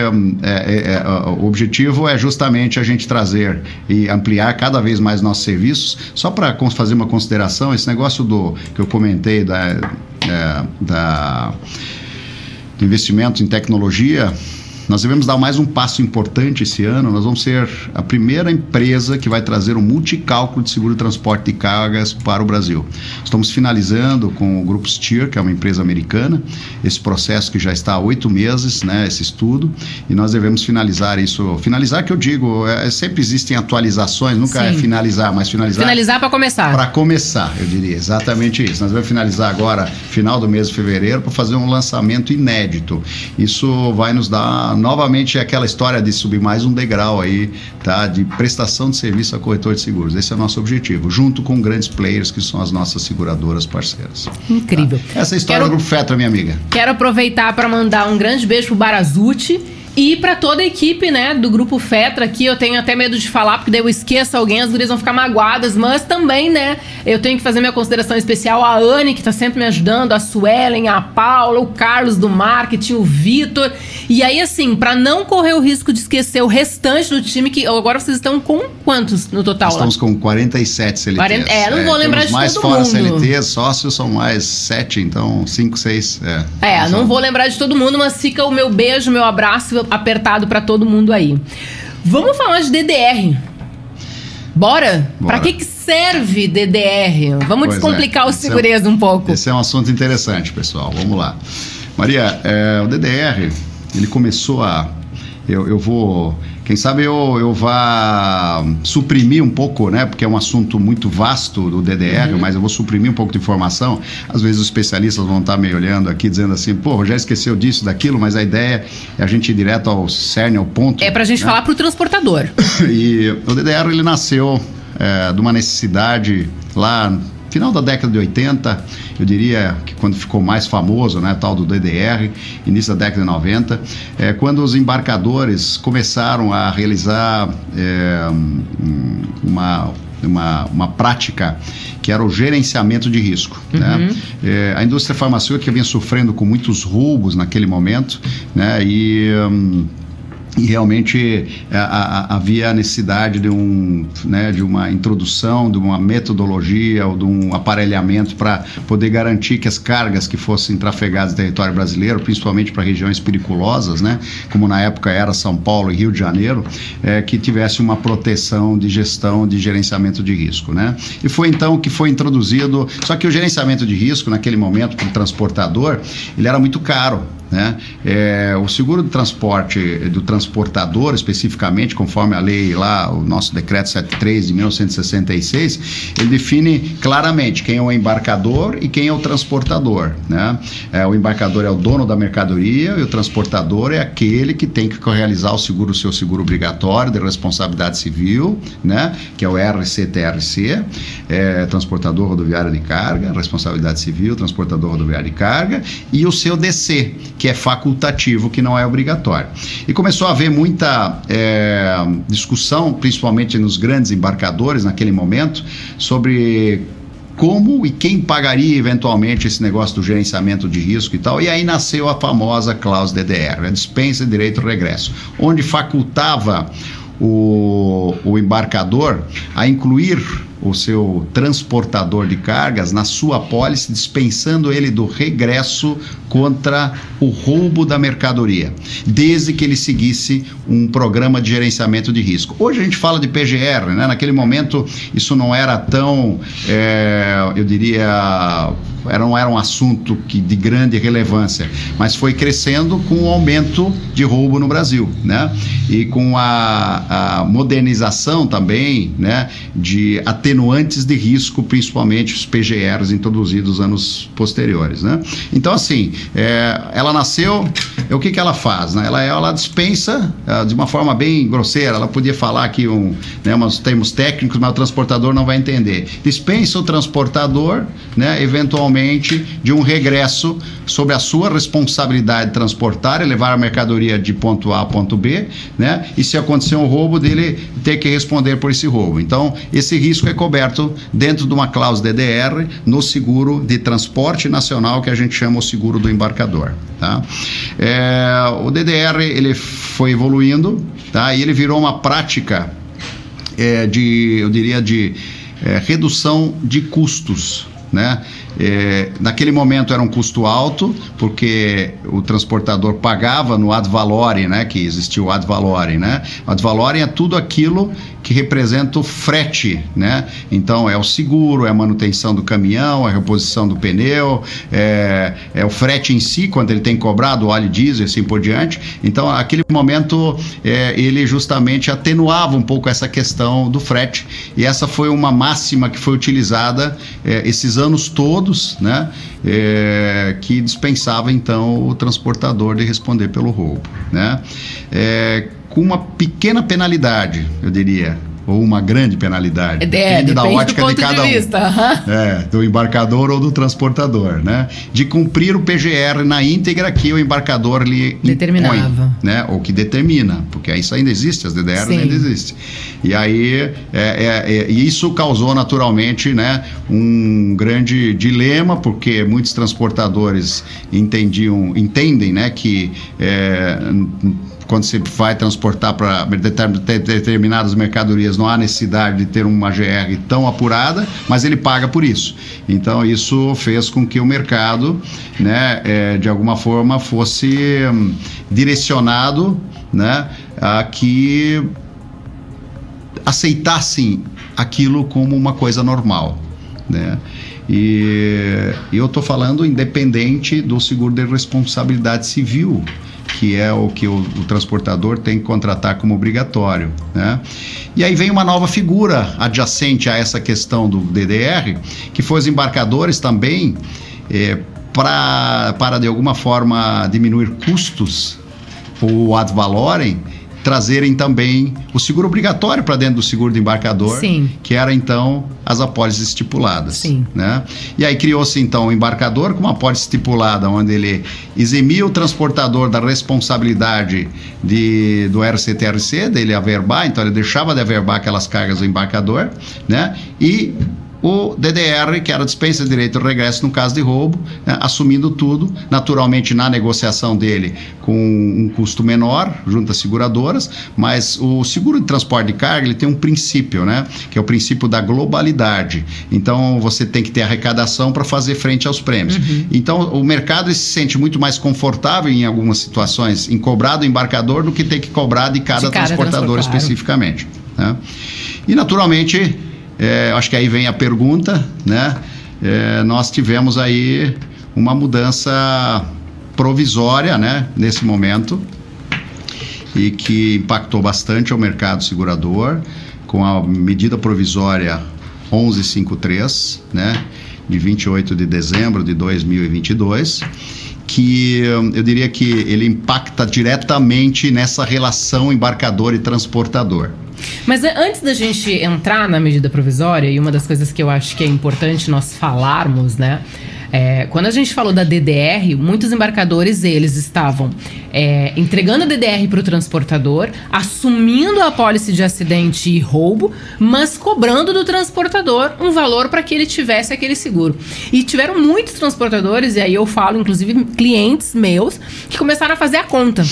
o objetivo é justamente a gente trazer e ampliar cada vez mais nossos serviços. Só para fazer uma consideração, esse negócio que eu comentei do investimento em tecnologia, nós devemos dar mais um passo importante esse ano. Nós vamos ser a primeira empresa que vai trazer um multicálculo de seguro de transporte de cargas para o Brasil. Estamos finalizando com o Grupo Steer, que é uma empresa americana, esse processo que já está há 8 meses, né, esse estudo, e nós devemos finalizar isso. Finalizar, que eu digo, sempre existem atualizações, nunca é finalizar, mas finalizar para começar. Para começar, eu diria, exatamente isso. Nós vamos finalizar agora, final do mês de fevereiro, para fazer um lançamento inédito. Isso vai nos dar novamente aquela história de subir mais um degrau aí, tá? De prestação de serviço a corretor de seguros. Esse é o nosso objetivo, junto com grandes players que são as nossas seguradoras parceiras. Incrível. Tá? Essa é a história do Grupo Fetra, minha amiga. Quero aproveitar para mandar um grande beijo pro Barazuti E para toda a equipe, né, do Grupo Fetra aqui, eu tenho até medo de falar, porque daí eu esqueço alguém, as gurias vão ficar magoadas, mas também, né, eu tenho que fazer minha consideração especial à Anne, que tá sempre me ajudando, a Suelen, a Paula, o Carlos do marketing, o Vitor. E aí, assim, para não correr o risco de esquecer o restante do time, que agora vocês estão com quantos no total? Estamos com 47 CLTs. Não vou lembrar de todo mundo. Mais fora CLTs, sócios são mais 7, então 5, 6. Não vou lembrar de todo mundo, mas fica o meu beijo, meu abraço apertado pra todo mundo aí. Vamos falar de DDR. Bora? Pra que serve DDR? Vamos descomplicar o segurança um pouco. Esse é um assunto interessante, pessoal. Vamos lá. Maria, o DDR, ele começou a... Eu vou... Quem sabe eu vá suprimir um pouco, né? Porque é um assunto muito vasto do DDR, mas eu vou suprimir um pouco de informação. Às vezes os especialistas vão estar me olhando aqui, dizendo assim, pô, já esqueceu disso, daquilo, mas a ideia é a gente ir direto ao cerne, ao ponto. É pra gente falar pro transportador. E o DDR, ele nasceu de uma necessidade lá... Final da década de 80, eu diria que quando ficou mais famoso, né, tal do DDR, início da década de 90, quando os embarcadores começaram a realizar uma prática que era o gerenciamento de risco. Né? A indústria farmacêutica vinha sofrendo com muitos roubos naquele momento, né? E realmente havia a necessidade de uma introdução, de uma metodologia ou de um aparelhamento para poder garantir que as cargas que fossem trafegadas no território brasileiro, principalmente para regiões perigosas, né, como na época era São Paulo e Rio de Janeiro, que tivesse uma proteção de gestão, de gerenciamento de risco. Né? E foi então que foi introduzido, só que o gerenciamento de risco naquele momento para o transportador, ele era muito caro. Né? O seguro de transporte do transportador, especificamente, conforme a lei lá, o nosso decreto 73 de 1966, ele define claramente quem é o embarcador e quem é o transportador. Né? O embarcador é o dono da mercadoria e o transportador é aquele que tem que realizar o seu seguro obrigatório de responsabilidade civil, né? Que é o RCTRC, transportador rodoviário de carga, responsabilidade civil, transportador rodoviário de carga, e o seu DC, que é facultativo, que não é obrigatório. E começou a haver muita discussão, principalmente nos grandes embarcadores naquele momento, sobre como e quem pagaria eventualmente esse negócio do gerenciamento de risco e tal, e aí nasceu a famosa cláusula DDR, a dispensa de direito ao regresso, onde facultava o embarcador a incluir o seu transportador de cargas na sua apólice, dispensando ele do regresso contra o roubo da mercadoria, desde que ele seguisse um programa de gerenciamento de risco. Hoje a gente fala de PGR, né? Naquele momento isso não era tão, eu diria, não era um assunto de grande relevância, mas foi crescendo com o aumento de roubo no Brasil, né? E com a modernização também, né, de atenuantes de risco, principalmente os PGRs introduzidos anos posteriores, né? Então, assim, ela nasceu, o que ela faz? Né? Ela dispensa de uma forma bem grosseira, ela podia falar aqui uns termos técnicos, mas o transportador não vai entender. Dispensa o transportador, né, eventualmente, de um regresso sobre a sua responsabilidade de transportar e levar a mercadoria de ponto A a ponto B, né? E se acontecer um roubo, dele ter que responder por esse roubo. Então, esse risco é coberto dentro de uma cláusula DDR no seguro de transporte nacional, que a gente chama o seguro do embarcador. Tá? O DDR, ele foi evoluindo, tá? E ele virou uma prática eu diria de redução de custos, né? Naquele momento era um custo alto, porque o transportador pagava no ad valorem, né? Que existia o ad valorem, né? O ad valorem é tudo aquilo que representa o frete, né? Então é o seguro, é a manutenção do caminhão, é a reposição do pneu, é o frete em si, quando ele tem cobrado, o óleo diesel e assim por diante. Então, naquele momento, ele justamente atenuava um pouco essa questão do frete, e essa foi uma máxima que foi utilizada esses anos todos, né? Que dispensava então o transportador de responder pelo roubo, né? Com uma pequena penalidade, eu diria, ou uma grande penalidade. Depende da ótica de cada vista. Do embarcador ou do transportador, né? De cumprir o PGR na íntegra que o embarcador lhe determinava, impõe, né? Ou que determina, porque isso ainda existe, as DDRs ainda existem. E aí, isso causou naturalmente, né, um grande dilema, porque muitos transportadores entendem, né, que quando você vai transportar para determinadas mercadorias, não há necessidade de ter uma GR tão apurada, mas ele paga por isso. Então, isso fez com que o mercado, né, de alguma forma, fosse direcionado, né, a que aceitassem aquilo como uma coisa normal, né? E eu estou falando independente do seguro de responsabilidade civil, que é o que o transportador tem que contratar como obrigatório, né? E aí vem uma nova figura adjacente a essa questão do DDR, que foi os embarcadores também, para de alguma forma diminuir custos ou ad valorem, trazerem também o seguro obrigatório para dentro do seguro do embarcador, Sim. que era então as apólices estipuladas. Sim. Né? E aí criou-se então o embarcador com uma apólice estipulada, onde ele eximia o transportador da responsabilidade do RCTRC, dele averbar, então ele deixava de averbar aquelas cargas do embarcador, né? E o DDR, que era dispensa de direito ao regresso no caso de roubo, né, assumindo tudo, naturalmente na negociação dele com um custo menor junto às seguradoras, mas o seguro de transporte de carga, ele tem um princípio, né, que é o princípio da globalidade. Então você tem que ter arrecadação para fazer frente aos prêmios. Então o mercado se sente muito mais confortável em algumas situações em cobrar do embarcador do que ter que cobrar de cada transportador especificamente, né? E naturalmente, acho que aí vem a pergunta, né? Nós tivemos aí uma mudança provisória, né, nesse momento, e que impactou bastante o mercado segurador, com a medida provisória 1153, né, de 28 de dezembro de 2022, que eu diria que ele impacta diretamente nessa relação embarcador e transportador. Mas antes da gente entrar na medida provisória, e uma das coisas que eu acho que é importante nós falarmos, né? Quando a gente falou da DDR, muitos embarcadores, eles estavam entregando a DDR para o transportador, assumindo a apólice de acidente e roubo, mas cobrando do transportador um valor para que ele tivesse aquele seguro. E tiveram muitos transportadores, e aí eu falo, inclusive, clientes meus, que começaram a fazer a conta.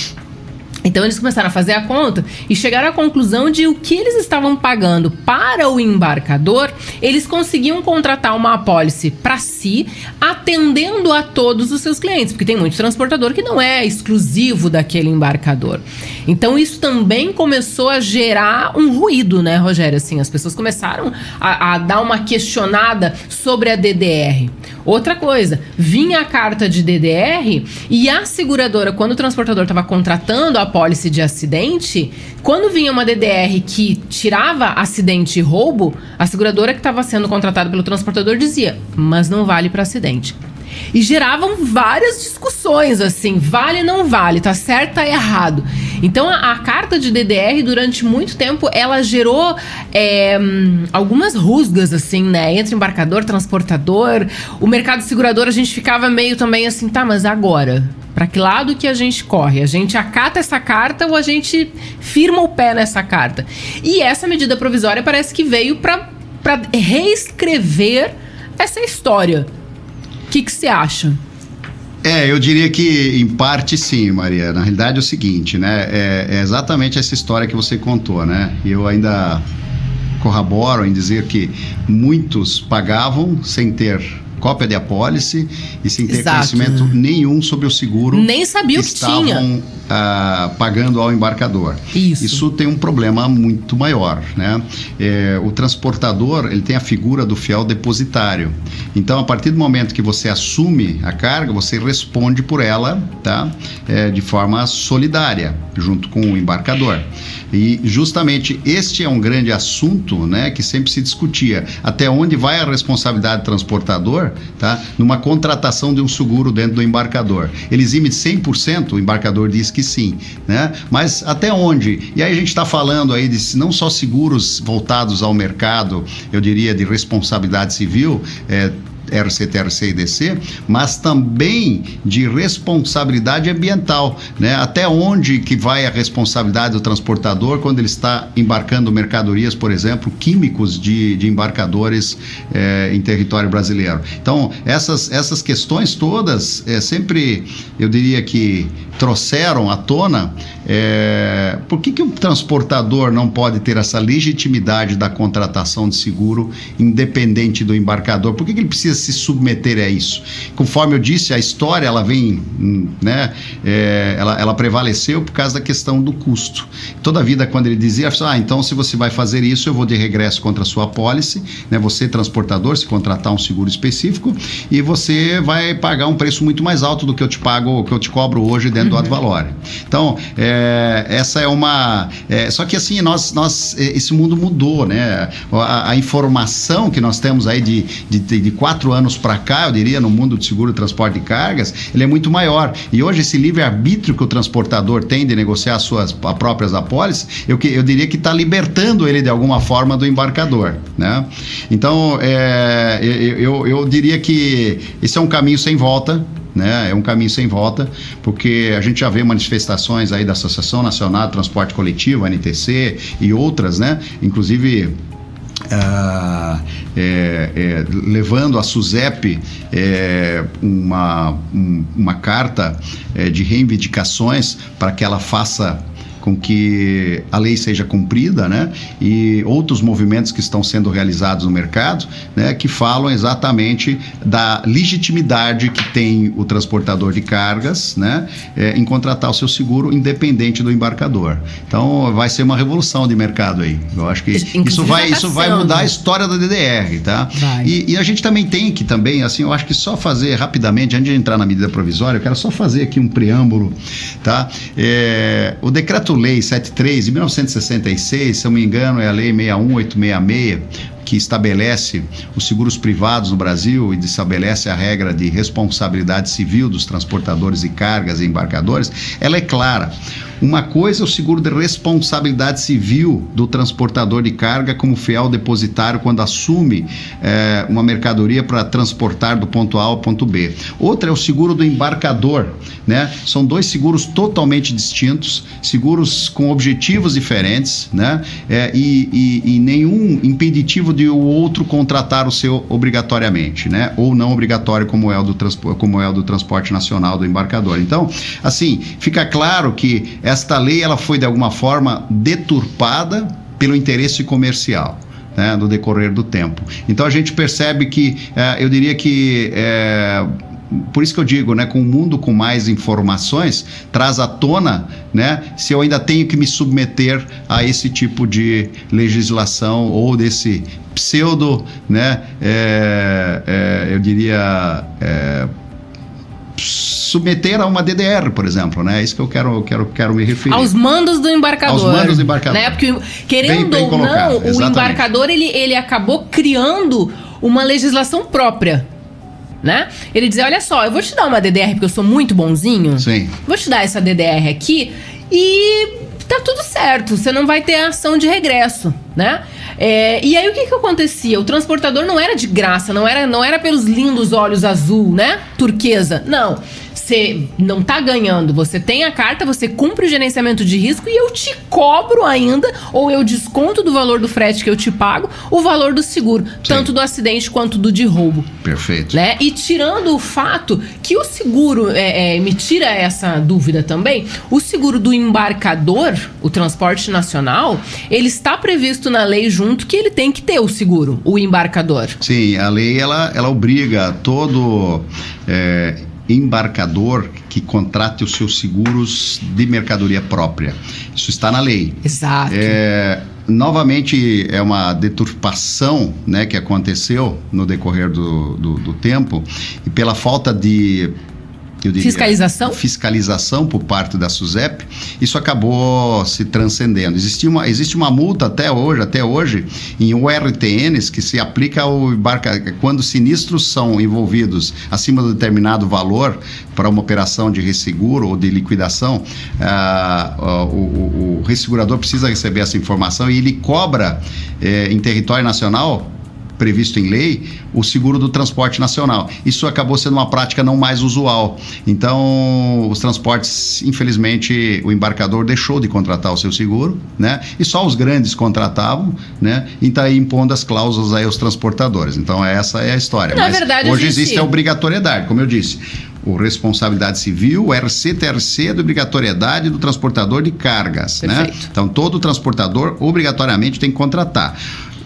Então eles começaram a fazer a conta e chegaram à conclusão de o que eles estavam pagando para o embarcador, eles conseguiam contratar uma apólice para si, atendendo a todos os seus clientes, porque tem muito transportador que não é exclusivo daquele embarcador. Então isso também começou a gerar um ruído, né, Rogério? Assim, as pessoas começaram a dar uma questionada sobre a DDR. Outra coisa, vinha a carta de DDR e a seguradora, quando o transportador estava contratando a apólice de acidente, quando vinha uma DDR que tirava acidente e roubo, a seguradora que estava sendo contratada pelo transportador dizia, mas não vale para acidente. E geravam várias discussões, assim, vale, não vale, tá certo, tá errado. Então a carta de DDR, durante muito tempo, ela gerou algumas rusgas, assim, né, entre embarcador, transportador. O mercado segurador, a gente ficava meio também assim, tá, mas agora? Para que lado que a gente corre? A gente acata essa carta ou a gente firma o pé nessa carta? E essa medida provisória parece que veio para reescrever essa história. O que você acha? Eu diria que em parte sim, Maria. Na realidade é o seguinte, né? É exatamente essa história que você contou, né? E eu ainda corroboro em dizer que muitos pagavam sem ter cópia de apólice e sem ter conhecimento nenhum sobre o seguro. Nem sabia o que tinha. Pagando ao embarcador. Isso tem um problema muito maior, né? O transportador, ele tem a figura do fiel depositário. Então, a partir do momento que você assume a carga, você responde por ela, tá? De forma solidária, junto com o embarcador. E justamente este é um grande assunto, né, que sempre se discutia. Até onde vai a responsabilidade do transportador, tá, numa contratação de um seguro dentro do embarcador? Ele exime de 100%? O embarcador diz que sim, né? Mas até onde? E aí a gente está falando aí de não só seguros voltados ao mercado, eu diria, de responsabilidade civil, RC, TRC e DC, mas também de responsabilidade ambiental, né? Até onde que vai a responsabilidade do transportador quando ele está embarcando mercadorias, por exemplo, químicos de embarcadores em território brasileiro. Então, essas questões todas sempre, eu diria que trouxeram à tona por que o transportador não pode ter essa legitimidade da contratação de seguro independente do embarcador? Por que ele precisa se submeter a isso? Conforme eu disse, a história ela vem, né, ela prevaleceu por causa da questão do custo. Toda a vida, quando ele dizia, então se você vai fazer isso, eu vou de regresso contra a sua apólice, né, você transportador, se contratar um seguro específico, e você vai pagar um preço muito mais alto do que eu te pago, que eu te cobro hoje dentro do ad valorem. Então, essa é uma... só que assim, esse mundo mudou, né? A informação que nós temos aí de 4 anos para cá, eu diria, no mundo de seguro e transporte de cargas, ele é muito maior. E hoje esse livre-arbítrio que o transportador tem de negociar as suas próprias apólices, eu diria que está libertando ele de alguma forma do embarcador, né? Então, eu diria que esse é um caminho sem volta, né? É um caminho sem volta, porque a gente já vê manifestações aí da Associação Nacional de Transporte Coletivo, ANTC, e outras, né? Inclusive levando a SUSEP uma carta de reivindicações para que ela faça com que a lei seja cumprida, né? E outros movimentos que estão sendo realizados no mercado, né? Que falam exatamente da legitimidade que tem o transportador de cargas, né? Em contratar o seu seguro independente do embarcador. Então vai ser uma revolução de mercado aí. Eu acho que isso vai mudar a história da DDR, tá? E a gente também tem que assim, eu acho que só fazer rapidamente, antes de entrar na medida provisória, eu quero só fazer aqui um preâmbulo, tá? O decreto Lei 73 de 1966, se eu não me engano, é a Lei 61866, que estabelece os seguros privados no Brasil e estabelece a regra de responsabilidade civil dos transportadores de cargas e embarcadores. Ela é clara. Uma coisa é o seguro de responsabilidade civil do transportador de carga como fiel depositário quando assume uma mercadoria para transportar do ponto A ao ponto B. Outra é o seguro do embarcador, né? São 2 seguros totalmente distintos, seguros com objetivos diferentes, né? E nenhum impeditivo de o outro contratar o seu obrigatoriamente, né? Ou não obrigatório como é o do transporte nacional do embarcador. Então, assim, fica claro que esta lei ela foi de alguma forma deturpada pelo interesse comercial, né, no decorrer do tempo. Então a gente percebe que, eu diria que por isso que eu digo, né, com um mundo com mais informações, traz à tona, né, se eu ainda tenho que me submeter a esse tipo de legislação ou desse pseudo, né, eu diria, submeter a uma DDR, por exemplo, né? É isso que eu quero me referir. Aos mandos do embarcador. Aos mandos do embarcador. Né? Porque, querendo ou não, o embarcador, ele acabou criando uma legislação própria, né? Ele dizia, olha só, eu vou te dar uma DDR porque eu sou muito bonzinho. Sim. Vou te dar essa DDR aqui e tá tudo certo, você não vai ter ação de regresso, né? E aí o que acontecia? O transportador não era de graça, não era pelos lindos olhos azul, né? Turquesa, não. Você não tá ganhando, você tem a carta, você cumpre o gerenciamento de risco e eu te cobro ainda, ou eu desconto do valor do frete que eu te pago, o valor do seguro, sim, tanto do acidente quanto do de roubo. Perfeito. Né? E tirando o fato que o seguro, me tira essa dúvida também, o seguro do embarcador, o transporte nacional, ele está previsto na lei junto que ele tem que ter o seguro, o embarcador. Sim, a lei ela obriga todo embarcador que contrate os seus seguros de mercadoria própria. Isso está na lei. Exato. Novamente, é uma deturpação, né, que aconteceu no decorrer do tempo, e pela falta de eu diria, fiscalização por parte da SUSEP, isso acabou se transcendendo. Existe uma multa até hoje em ORTNs que se aplica quando sinistros são envolvidos acima de determinado valor para uma operação de resseguro ou de liquidação, o ressegurador precisa receber essa informação e ele cobra em território nacional, previsto em lei, o seguro do transporte nacional. Isso acabou sendo uma prática não mais usual. Então, os transportes, infelizmente, o embarcador deixou de contratar o seu seguro, né? E só os grandes contratavam, né? E está aí impondo as cláusulas aí aos transportadores. Então, essa é a história. Na verdade, hoje existe a obrigatoriedade, como eu disse. O responsabilidade civil, o RCTRC de obrigatoriedade do transportador de cargas, né? Então, todo transportador obrigatoriamente tem que contratar.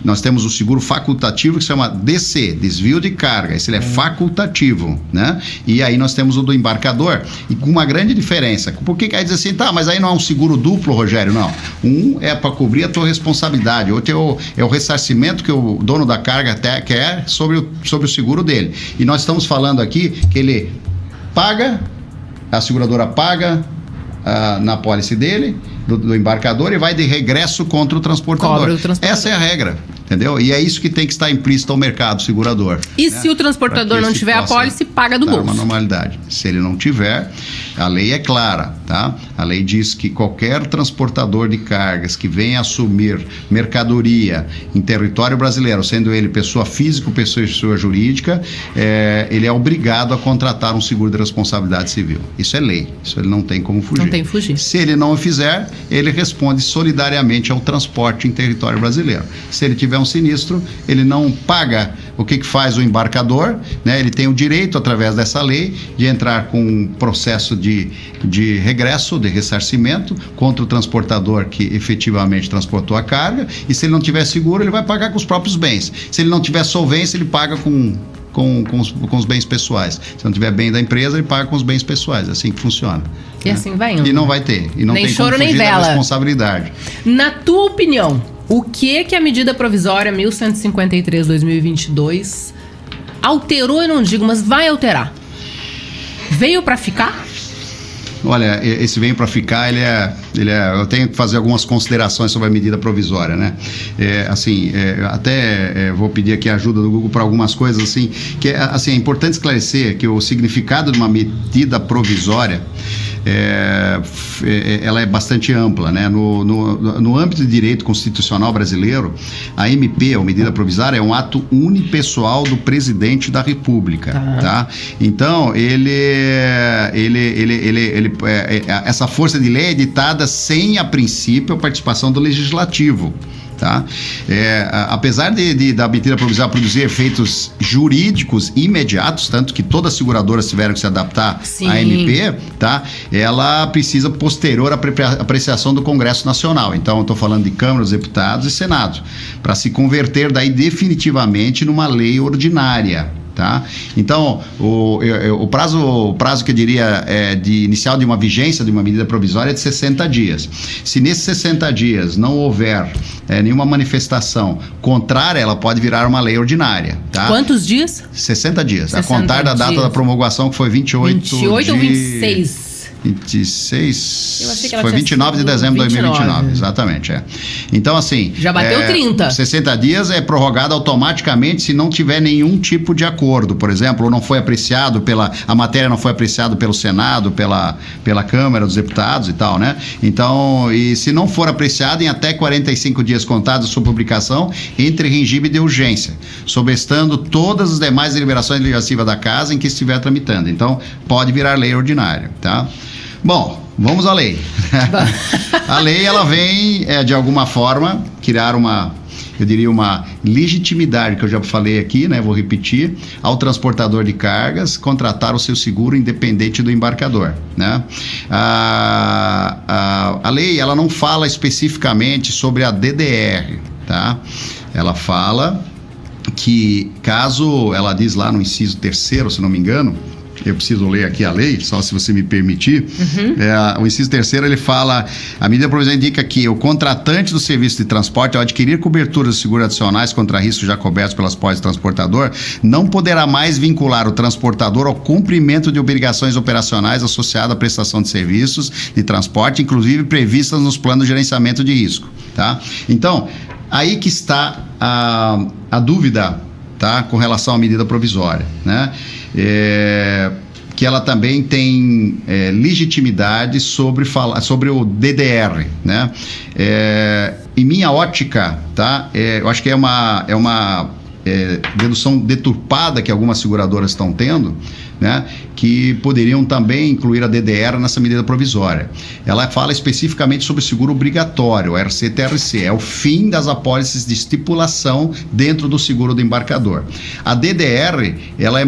Nós temos o seguro facultativo que se chama DC, desvio de carga. Esse ele é facultativo, né? E aí nós temos o do embarcador, e com uma grande diferença. Por que aí diz assim, tá, mas aí não é um seguro duplo, Rogério? Não. Um é para cobrir a tua responsabilidade, outro é o ressarcimento que o dono da carga até quer sobre o seguro dele. E nós estamos falando aqui que ele paga, a seguradora paga na pólice dele, do embarcador, e vai de regresso contra o transportador. Essa é a regra, entendeu? E é isso que tem que estar implícito ao mercado segurador. E se o transportador não tiver a pólice, paga do bolso. Uma normalidade. Se ele não tiver, a lei é clara, tá? A lei diz que qualquer transportador de cargas que venha assumir mercadoria em território brasileiro, sendo ele pessoa física ou pessoa jurídica, ele é obrigado a contratar um seguro de responsabilidade civil. Isso é lei. Isso ele não tem como fugir. Não tem que fugir. Se ele não o fizer, ele responde solidariamente ao transporte em território brasileiro. Se ele tiver um sinistro, ele não paga. O que faz o embarcador, né? Ele tem o direito, através dessa lei, de entrar com um processo de regresso, de ressarcimento contra o transportador que efetivamente transportou a carga, e se ele não tiver seguro, ele vai pagar com os próprios bens. Se ele não tiver solvência, ele paga com os bens pessoais. Se não tiver bem da empresa, ele paga com os bens pessoais. É assim que funciona. E assim vai indo. E não vai ter. E não nem tem choro, como fugir nem vela. da responsabilidade. Na tua opinião, o que a medida provisória 1153/2022 alterou, eu não digo, mas vai alterar? Veio para ficar? Olha, esse veio para ficar, eu tenho que fazer algumas considerações sobre a medida provisória, né? Vou pedir aqui a ajuda do Google para algumas coisas, assim, que é importante esclarecer que o significado de uma medida provisória ela é bastante ampla, né? No âmbito de direito constitucional brasileiro, a MP, ou medida provisória, é um ato unipessoal do presidente da República, tá? Então, essa força de lei é editada sem, a princípio, a participação do legislativo. Tá? Apesar da medida provisória produzir efeitos jurídicos imediatos, tanto que todas as seguradoras tiveram que se adaptar à MP, tá? Ela precisa posterior apreciação do Congresso Nacional. Então, eu estou falando de Câmara dos Deputados e Senado, para se converter daí definitivamente numa lei ordinária. Tá? Então, o prazo que eu diria de inicial de uma vigência de uma medida provisória é de 60 dias. Se nesses 60 dias não houver nenhuma manifestação contrária, ela pode virar uma lei ordinária. Tá? Quantos dias? 60 dias. 60 a contar da data da promulgação, que foi 28 ou 26? 26, eu achei que ela foi 29 de dezembro de 2029, exatamente, Então, assim... Já bateu 30. 60 dias é prorrogado automaticamente se não tiver nenhum tipo de acordo, por exemplo, ou não foi apreciado a matéria não foi apreciada pelo Senado, pela Câmara dos Deputados e tal, né? Então, e se não for apreciado em até 45 dias contados sua publicação, entre em regime de urgência, sobestando todas as demais deliberações legislativas da Casa em que estiver tramitando. Então, pode virar lei ordinária, tá? Bom, vamos à lei. A lei, ela vem, de alguma forma, criar uma legitimidade, que eu já falei aqui, né? Vou repetir, ao transportador de cargas contratar o seu seguro independente do embarcador, né? A lei, ela não fala especificamente sobre a DDR, tá? Ela fala que caso, ela diz lá no inciso 3º, se não me engano, eu preciso ler aqui a lei, só se você me permitir. O inciso 3º, ele fala, a medida provisória indica que o contratante do serviço de transporte, ao adquirir coberturas de seguro adicionais contra riscos já cobertos pelas pólices do transportador, não poderá mais vincular o transportador ao cumprimento de obrigações operacionais associadas à prestação de serviços de transporte, inclusive previstas nos planos de gerenciamento de risco, tá? Então, aí que está a dúvida, tá? Com relação à medida provisória, né? Que ela também tem legitimidade sobre o DDR, né? Em minha ótica, tá? Eu acho que é uma dedução deturpada que algumas seguradoras estão tendo, né, que poderiam também incluir a DDR nessa medida provisória. Ela fala especificamente sobre o seguro obrigatório, o RCTRC, é o fim das apólices de estipulação dentro do seguro do embarcador. A DDR, ela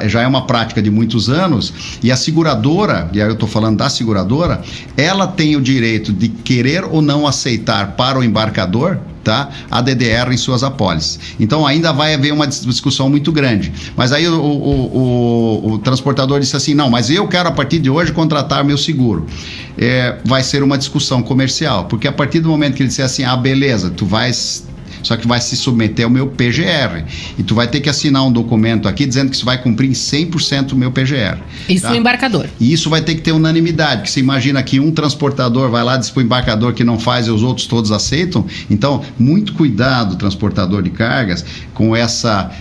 já é uma prática de muitos anos, e a seguradora, e aí eu estou falando da seguradora, ela tem o direito de querer ou não aceitar para o embarcador, tá, a DDR em suas apólices. Então ainda vai haver uma discussão muito grande. Mas aí o transportador disse assim, não, mas eu quero a partir de hoje contratar meu seguro. Vai ser uma discussão comercial, porque a partir do momento que ele disser assim, beleza, só que vai se submeter ao meu PGR. E tu vai ter que assinar um documento aqui dizendo que isso vai cumprir em 100% o meu PGR. Isso tá? o embarcador. E isso vai ter que ter unanimidade, que você imagina que um transportador vai lá e diz para o embarcador que não faz e os outros todos aceitam. Então, muito cuidado, transportador de cargas, com essa,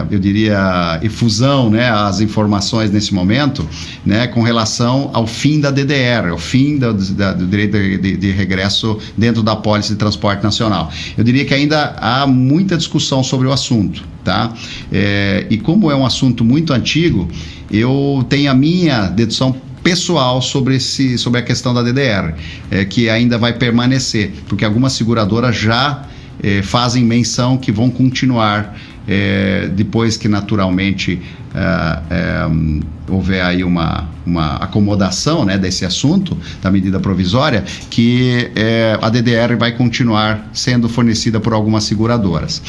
eu diria, efusão, né, as informações nesse momento, né, com relação ao fim da DDR, ao fim do direito de regresso dentro da apólice de transporte nacional. Eu diria que ainda há muita discussão sobre o assunto, tá? E como é um assunto muito antigo, eu tenho a minha dedução pessoal sobre a questão da DDR, que ainda vai permanecer, porque algumas seguradoras já fazem menção que vão continuar depois que naturalmente houver aí uma acomodação, né, desse assunto, da medida provisória, que a DDR vai continuar sendo fornecida por algumas seguradoras.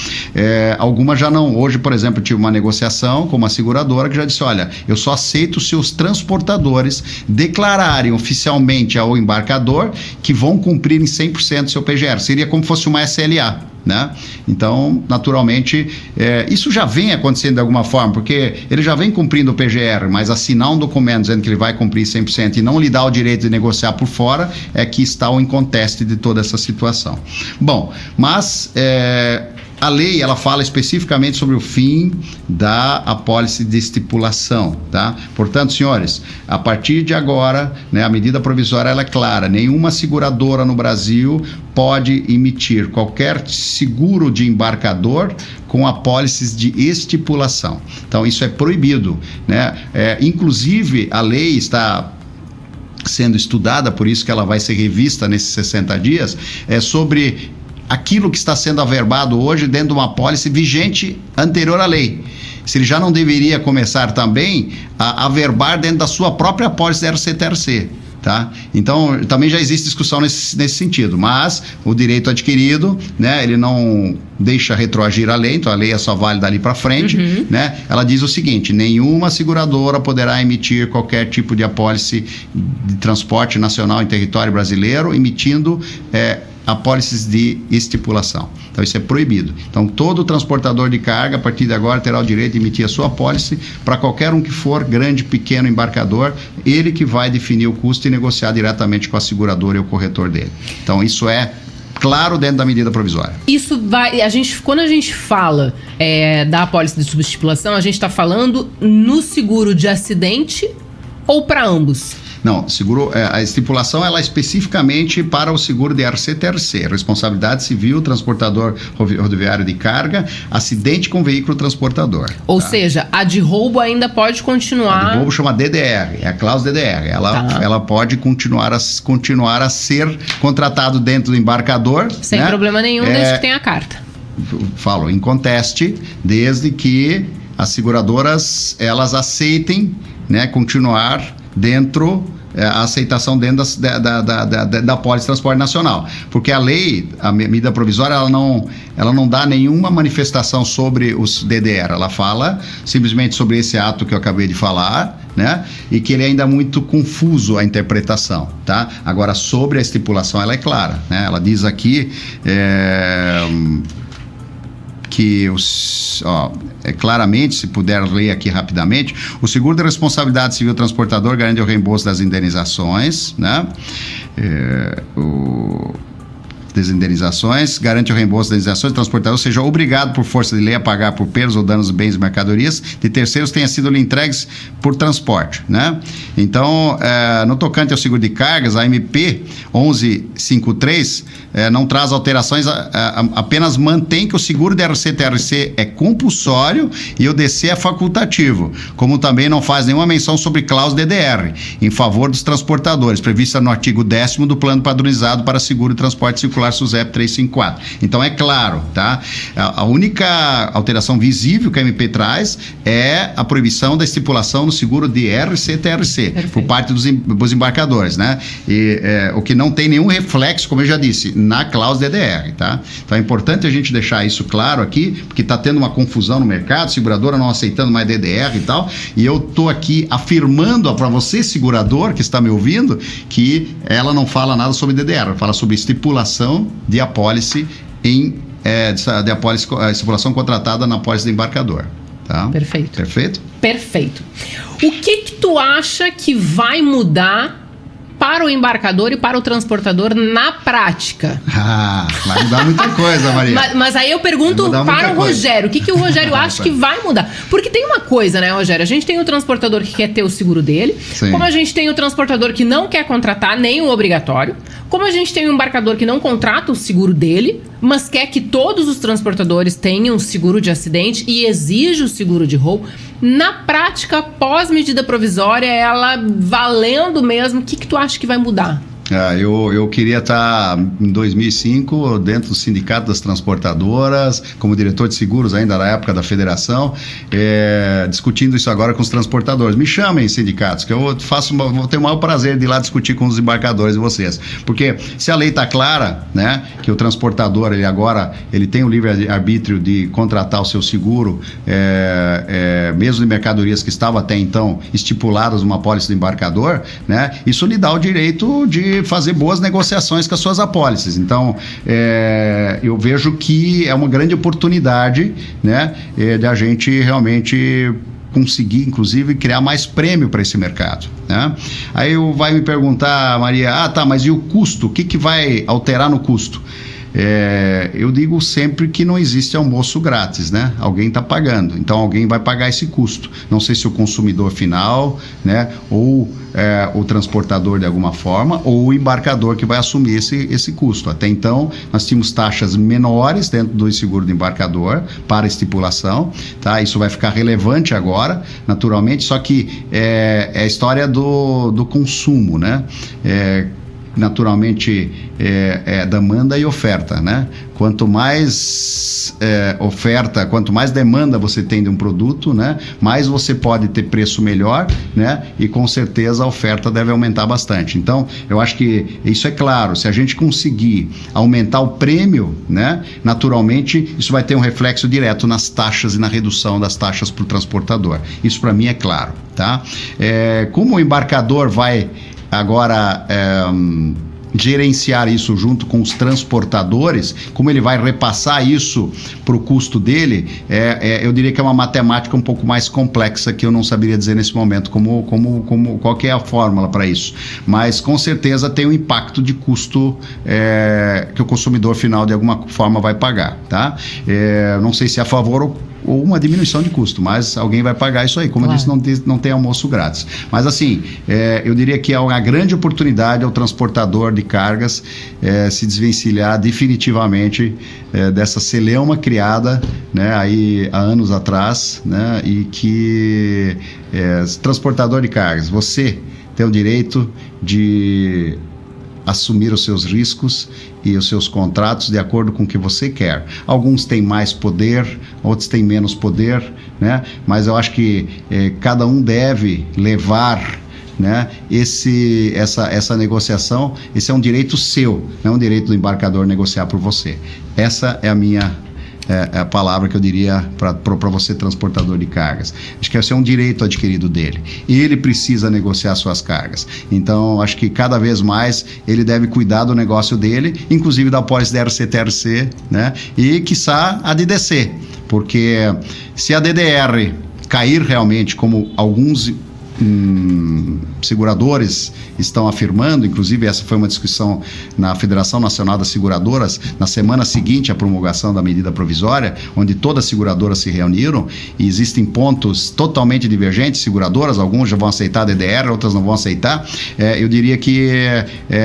Algumas já não. Hoje, por exemplo, eu tive uma negociação com uma seguradora que já disse, olha, eu só aceito se os transportadores declararem oficialmente ao embarcador que vão cumprir em 100% seu PGR. Seria como fosse uma SLA. Né? Então, naturalmente, isso já vem acontecendo de alguma forma, porque ele já vem cumprindo o PGR, mas assinar um documento dizendo que ele vai cumprir 100% e não lhe dá o direito de negociar por fora, é que está o inconteste de toda essa situação. Bom, mas a lei, ela fala especificamente sobre o fim da apólice de estipulação, tá? Portanto, senhores, a partir de agora, né, a medida provisória ela é clara, nenhuma seguradora no Brasil pode emitir qualquer seguro de embarcador com apólices de estipulação. Então, isso é proibido, né? Inclusive, a lei está sendo estudada, por isso que ela vai ser revista nesses 60 dias, sobre aquilo que está sendo averbado hoje dentro de uma apólice vigente anterior à lei. Se ele já não deveria começar também a averbar dentro da sua própria apólice da RCTRC, tá? Então, também já existe discussão nesse sentido, mas o direito adquirido, né, ele não deixa retroagir a lei, então a lei é só válida dali para frente, né? Ela diz o seguinte, nenhuma seguradora poderá emitir qualquer tipo de apólice de transporte nacional em território brasileiro, emitindo apólices de estipulação. Então isso é proibido. Então todo transportador de carga, a partir de agora, terá o direito de emitir a sua apólice para qualquer um que for, grande, pequeno embarcador, ele que vai definir o custo e negociar diretamente com a seguradora e o corretor dele. Então isso é claro dentro da medida provisória. Isso vai, quando a gente fala da apólice de subestipulação, a gente está falando no seguro de acidente ou para ambos? Não, seguro, a estipulação ela é especificamente para o seguro de RCTRC, responsabilidade civil, transportador rodoviário de carga, acidente com veículo transportador. Ou seja, a de roubo ainda pode continuar... A de roubo chama DDR, é a cláusula DDR. Ela pode continuar a ser contratado dentro do embarcador. Sem problema nenhum, desde que tenha a carta. Falo, em conteste, desde que as seguradoras, elas aceitem, né, continuar dentro a aceitação dentro da Apólice Transporte Nacional. Porque a lei, a medida provisória, ela não dá nenhuma manifestação sobre os DDR. Ela fala simplesmente sobre esse ato que eu acabei de falar, né? E que ele é ainda muito confuso a interpretação, tá? Agora, sobre a estipulação, ela é clara, né? Ela diz aqui que claramente, se puder ler aqui rapidamente, o seguro de responsabilidade civil transportador garante o reembolso das indenizações, né? Garante o reembolso das indenizações, o transportador seja obrigado por força de lei a pagar por perdas ou danos de bens e mercadorias de terceiros tenha sido lhe entregues por transporte, né? Então, no tocante ao seguro de cargas, a MP 1153 não traz alterações, apenas mantém que o seguro de RC-TRC é compulsório e o DC é facultativo, como também não faz nenhuma menção sobre cláusula DDR em favor dos transportadores, prevista no artigo 10º do Plano Padronizado para Seguro e Transporte Circular SUSEP 354. Então é claro, tá? A única alteração visível que a MP traz é a proibição da estipulação no seguro de RC-TRC por parte dos embarcadores, né? E o que não tem nenhum reflexo, como eu já disse, na cláusula DDR, tá? Então é importante a gente deixar isso claro aqui, porque está tendo uma confusão no mercado, seguradora não aceitando mais DDR e tal, e eu tô aqui afirmando para você, segurador, que está me ouvindo, que ela não fala nada sobre DDR, ela fala sobre estipulação de apólice estipulação contratada na apólice do embarcador, tá? Perfeito. O que tu acha que vai mudar para o embarcador e para o transportador na prática? Vai mudar muita coisa, Maria. Mas aí eu pergunto para o Rogério, o que o Rogério acha que vai mudar? Porque tem uma coisa, né, Rogério? A gente tem o transportador que quer ter o seguro dele, sim, como a gente tem o transportador que não quer contratar nem o obrigatório, como a gente tem o embarcador que não contrata o seguro dele, mas quer que todos os transportadores tenham seguro de acidente e exige o seguro de roubo. Na prática, pós-medida provisória, ela valendo mesmo, o que tu acha que vai mudar? Eu queria estar em 2005 dentro do Sindicato das Transportadoras, como diretor de seguros ainda na época da federação, discutindo isso agora com os transportadores. Me chamem, sindicatos, que eu vou ter o maior prazer de ir lá discutir com os embarcadores e vocês. Porque se a lei está clara, né, que o transportador ele tem o livre-arbítrio de contratar o seu seguro, mesmo de mercadorias que estavam até então estipuladas numa apólice do embarcador, né, isso lhe dá o direito de fazer boas negociações com as suas apólices. Então, eu vejo que é uma grande oportunidade, né, de a gente realmente conseguir, inclusive, criar mais prêmio para esse mercado, né? Aí vai me perguntar, Maria, mas e o custo? O que vai alterar no custo? Eu digo sempre que não existe almoço grátis, né? Alguém está pagando, então alguém vai pagar esse custo. Não sei se o consumidor final, né? Ou o transportador de alguma forma, ou o embarcador que vai assumir esse custo. Até então, nós tínhamos taxas menores dentro do seguro do embarcador para estipulação, tá? Isso vai ficar relevante agora, naturalmente, só que é a história do consumo, né? Naturalmente demanda e oferta, né? Quanto mais oferta, quanto mais demanda você tem de um produto, né? Mais você pode ter preço melhor, né? E com certeza a oferta deve aumentar bastante. Então, eu acho que isso é claro, se a gente conseguir aumentar o prêmio, né? Naturalmente, isso vai ter um reflexo direto nas taxas e na redução das taxas para o transportador. Isso para mim é claro, tá? Como o embarcador vai agora gerenciar isso junto com os transportadores, como ele vai repassar isso para o custo dele, eu diria que é uma matemática um pouco mais complexa que eu não saberia dizer nesse momento qual que é a fórmula para isso, mas com certeza tem um impacto de custo que o consumidor final de alguma forma vai pagar, tá? Não sei se é a favor ou uma diminuição de custo, mas alguém vai pagar isso aí. Como eu disse, não tem almoço grátis. Mas assim, eu diria que é uma grande oportunidade ao transportador de cargas se desvencilhar definitivamente dessa celeuma criada, né, aí há anos atrás, né, e que transportador de cargas, você tem o direito de assumir os seus riscos e os seus contratos de acordo com o que você quer. Alguns têm mais poder, outros têm menos poder, né? Mas eu acho que cada um deve levar né, essa negociação, esse é um direito seu, não é um direito do embarcador negociar por você. Essa é a minha a palavra que eu diria para você, transportador de cargas. Acho que esse é um direito adquirido dele. Ele precisa negociar suas cargas. Então, acho que cada vez mais ele deve cuidar do negócio dele, inclusive da pólice da RC-TRC, né? E, quiçá, a DDC. Porque se a DDR cair realmente, como alguns seguradores estão afirmando, inclusive essa foi uma discussão na Federação Nacional das Seguradoras, na semana seguinte à promulgação da medida provisória, onde todas as seguradoras se reuniram, e existem pontos totalmente divergentes, seguradoras, alguns já vão aceitar a DDR, outras não vão aceitar. Eu diria que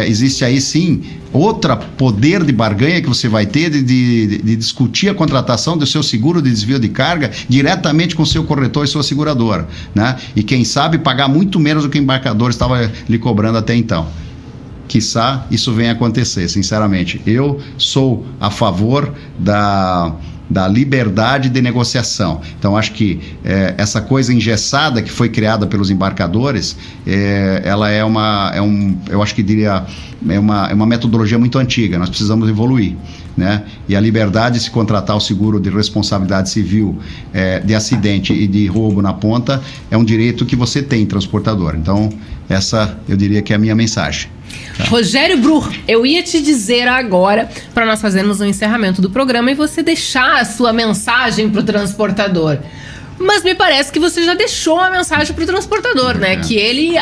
existe aí sim outra poder de barganha que você vai ter de discutir a contratação do seu seguro de desvio de carga diretamente com o seu corretor e sua seguradora, né? E quem sabe pagar muito menos do que o embarcador estava lhe cobrando até então. Quiçá isso venha a acontecer, sinceramente. Eu sou a favor da liberdade de negociação. Então, acho que essa coisa engessada que foi criada pelos embarcadores, ela é eu acho que diria, é uma metodologia muito antiga. Nós precisamos evoluir, né? E a liberdade de se contratar o seguro de responsabilidade civil de acidente e de roubo na ponta é um direito que você tem, transportador. Então, essa eu diria que é a minha mensagem. Tá. Rogério Bruch, eu ia te dizer agora, para nós fazermos um encerramento do programa e você deixar a sua mensagem para o transportador. Mas me parece que você já deixou a mensagem para o transportador, né? Que ele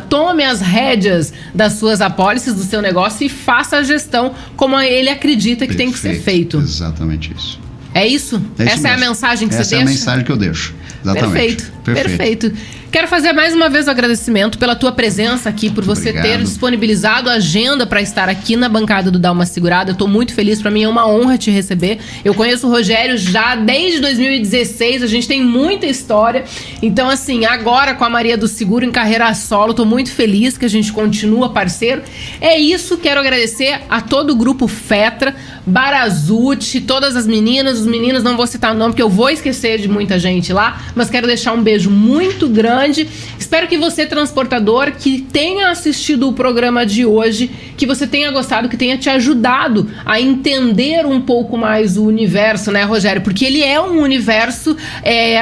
tome as rédeas das suas apólices, do seu negócio e faça a gestão como ele acredita que tem que ser feito. Exatamente isso. É isso? Essa é a mensagem que você deixa? Essa é a mensagem que eu deixo. Exatamente. Perfeito. Quero fazer mais uma vez o agradecimento pela tua presença aqui, por você ter disponibilizado a agenda para estar aqui na bancada do Dá Uma Segurada. Eu tô muito feliz, para mim é uma honra te receber. Eu conheço o Rogério já desde 2016, a gente tem muita história. Então, assim, agora com a Maria do Seguro em carreira solo, tô muito feliz que a gente continua parceiro. É isso, quero agradecer a todo o grupo Fetra, Barazuti, todas as meninas, os meninos, não vou citar o nome porque eu vou esquecer de muita gente lá, mas quero deixar um beijo muito grande. Espero que você, transportador, que tenha assistido o programa de hoje, que você tenha gostado, que tenha te ajudado a entender um pouco mais o universo, né, Rogério? Porque ele é um universo,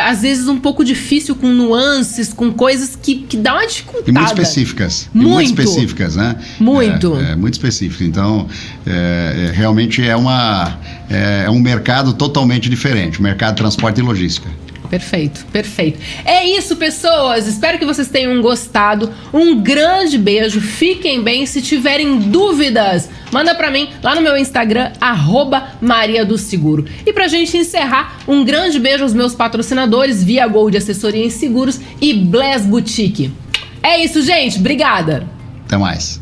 às vezes, um pouco difícil, com nuances, com coisas que dá uma dificultada. E muito específicas. Muito específicas, né? Muito. Muito específico. Então, realmente é um mercado totalmente diferente, o mercado de transporte e logística. Perfeito. É isso, pessoas. Espero que vocês tenham gostado. Um grande beijo. Fiquem bem. Se tiverem dúvidas, manda pra mim lá no meu Instagram, @mariadoseguro. E pra gente encerrar, um grande beijo aos meus patrocinadores, Via Gold Assessoria em Seguros e Bless Boutique. É isso, gente. Obrigada. Até mais.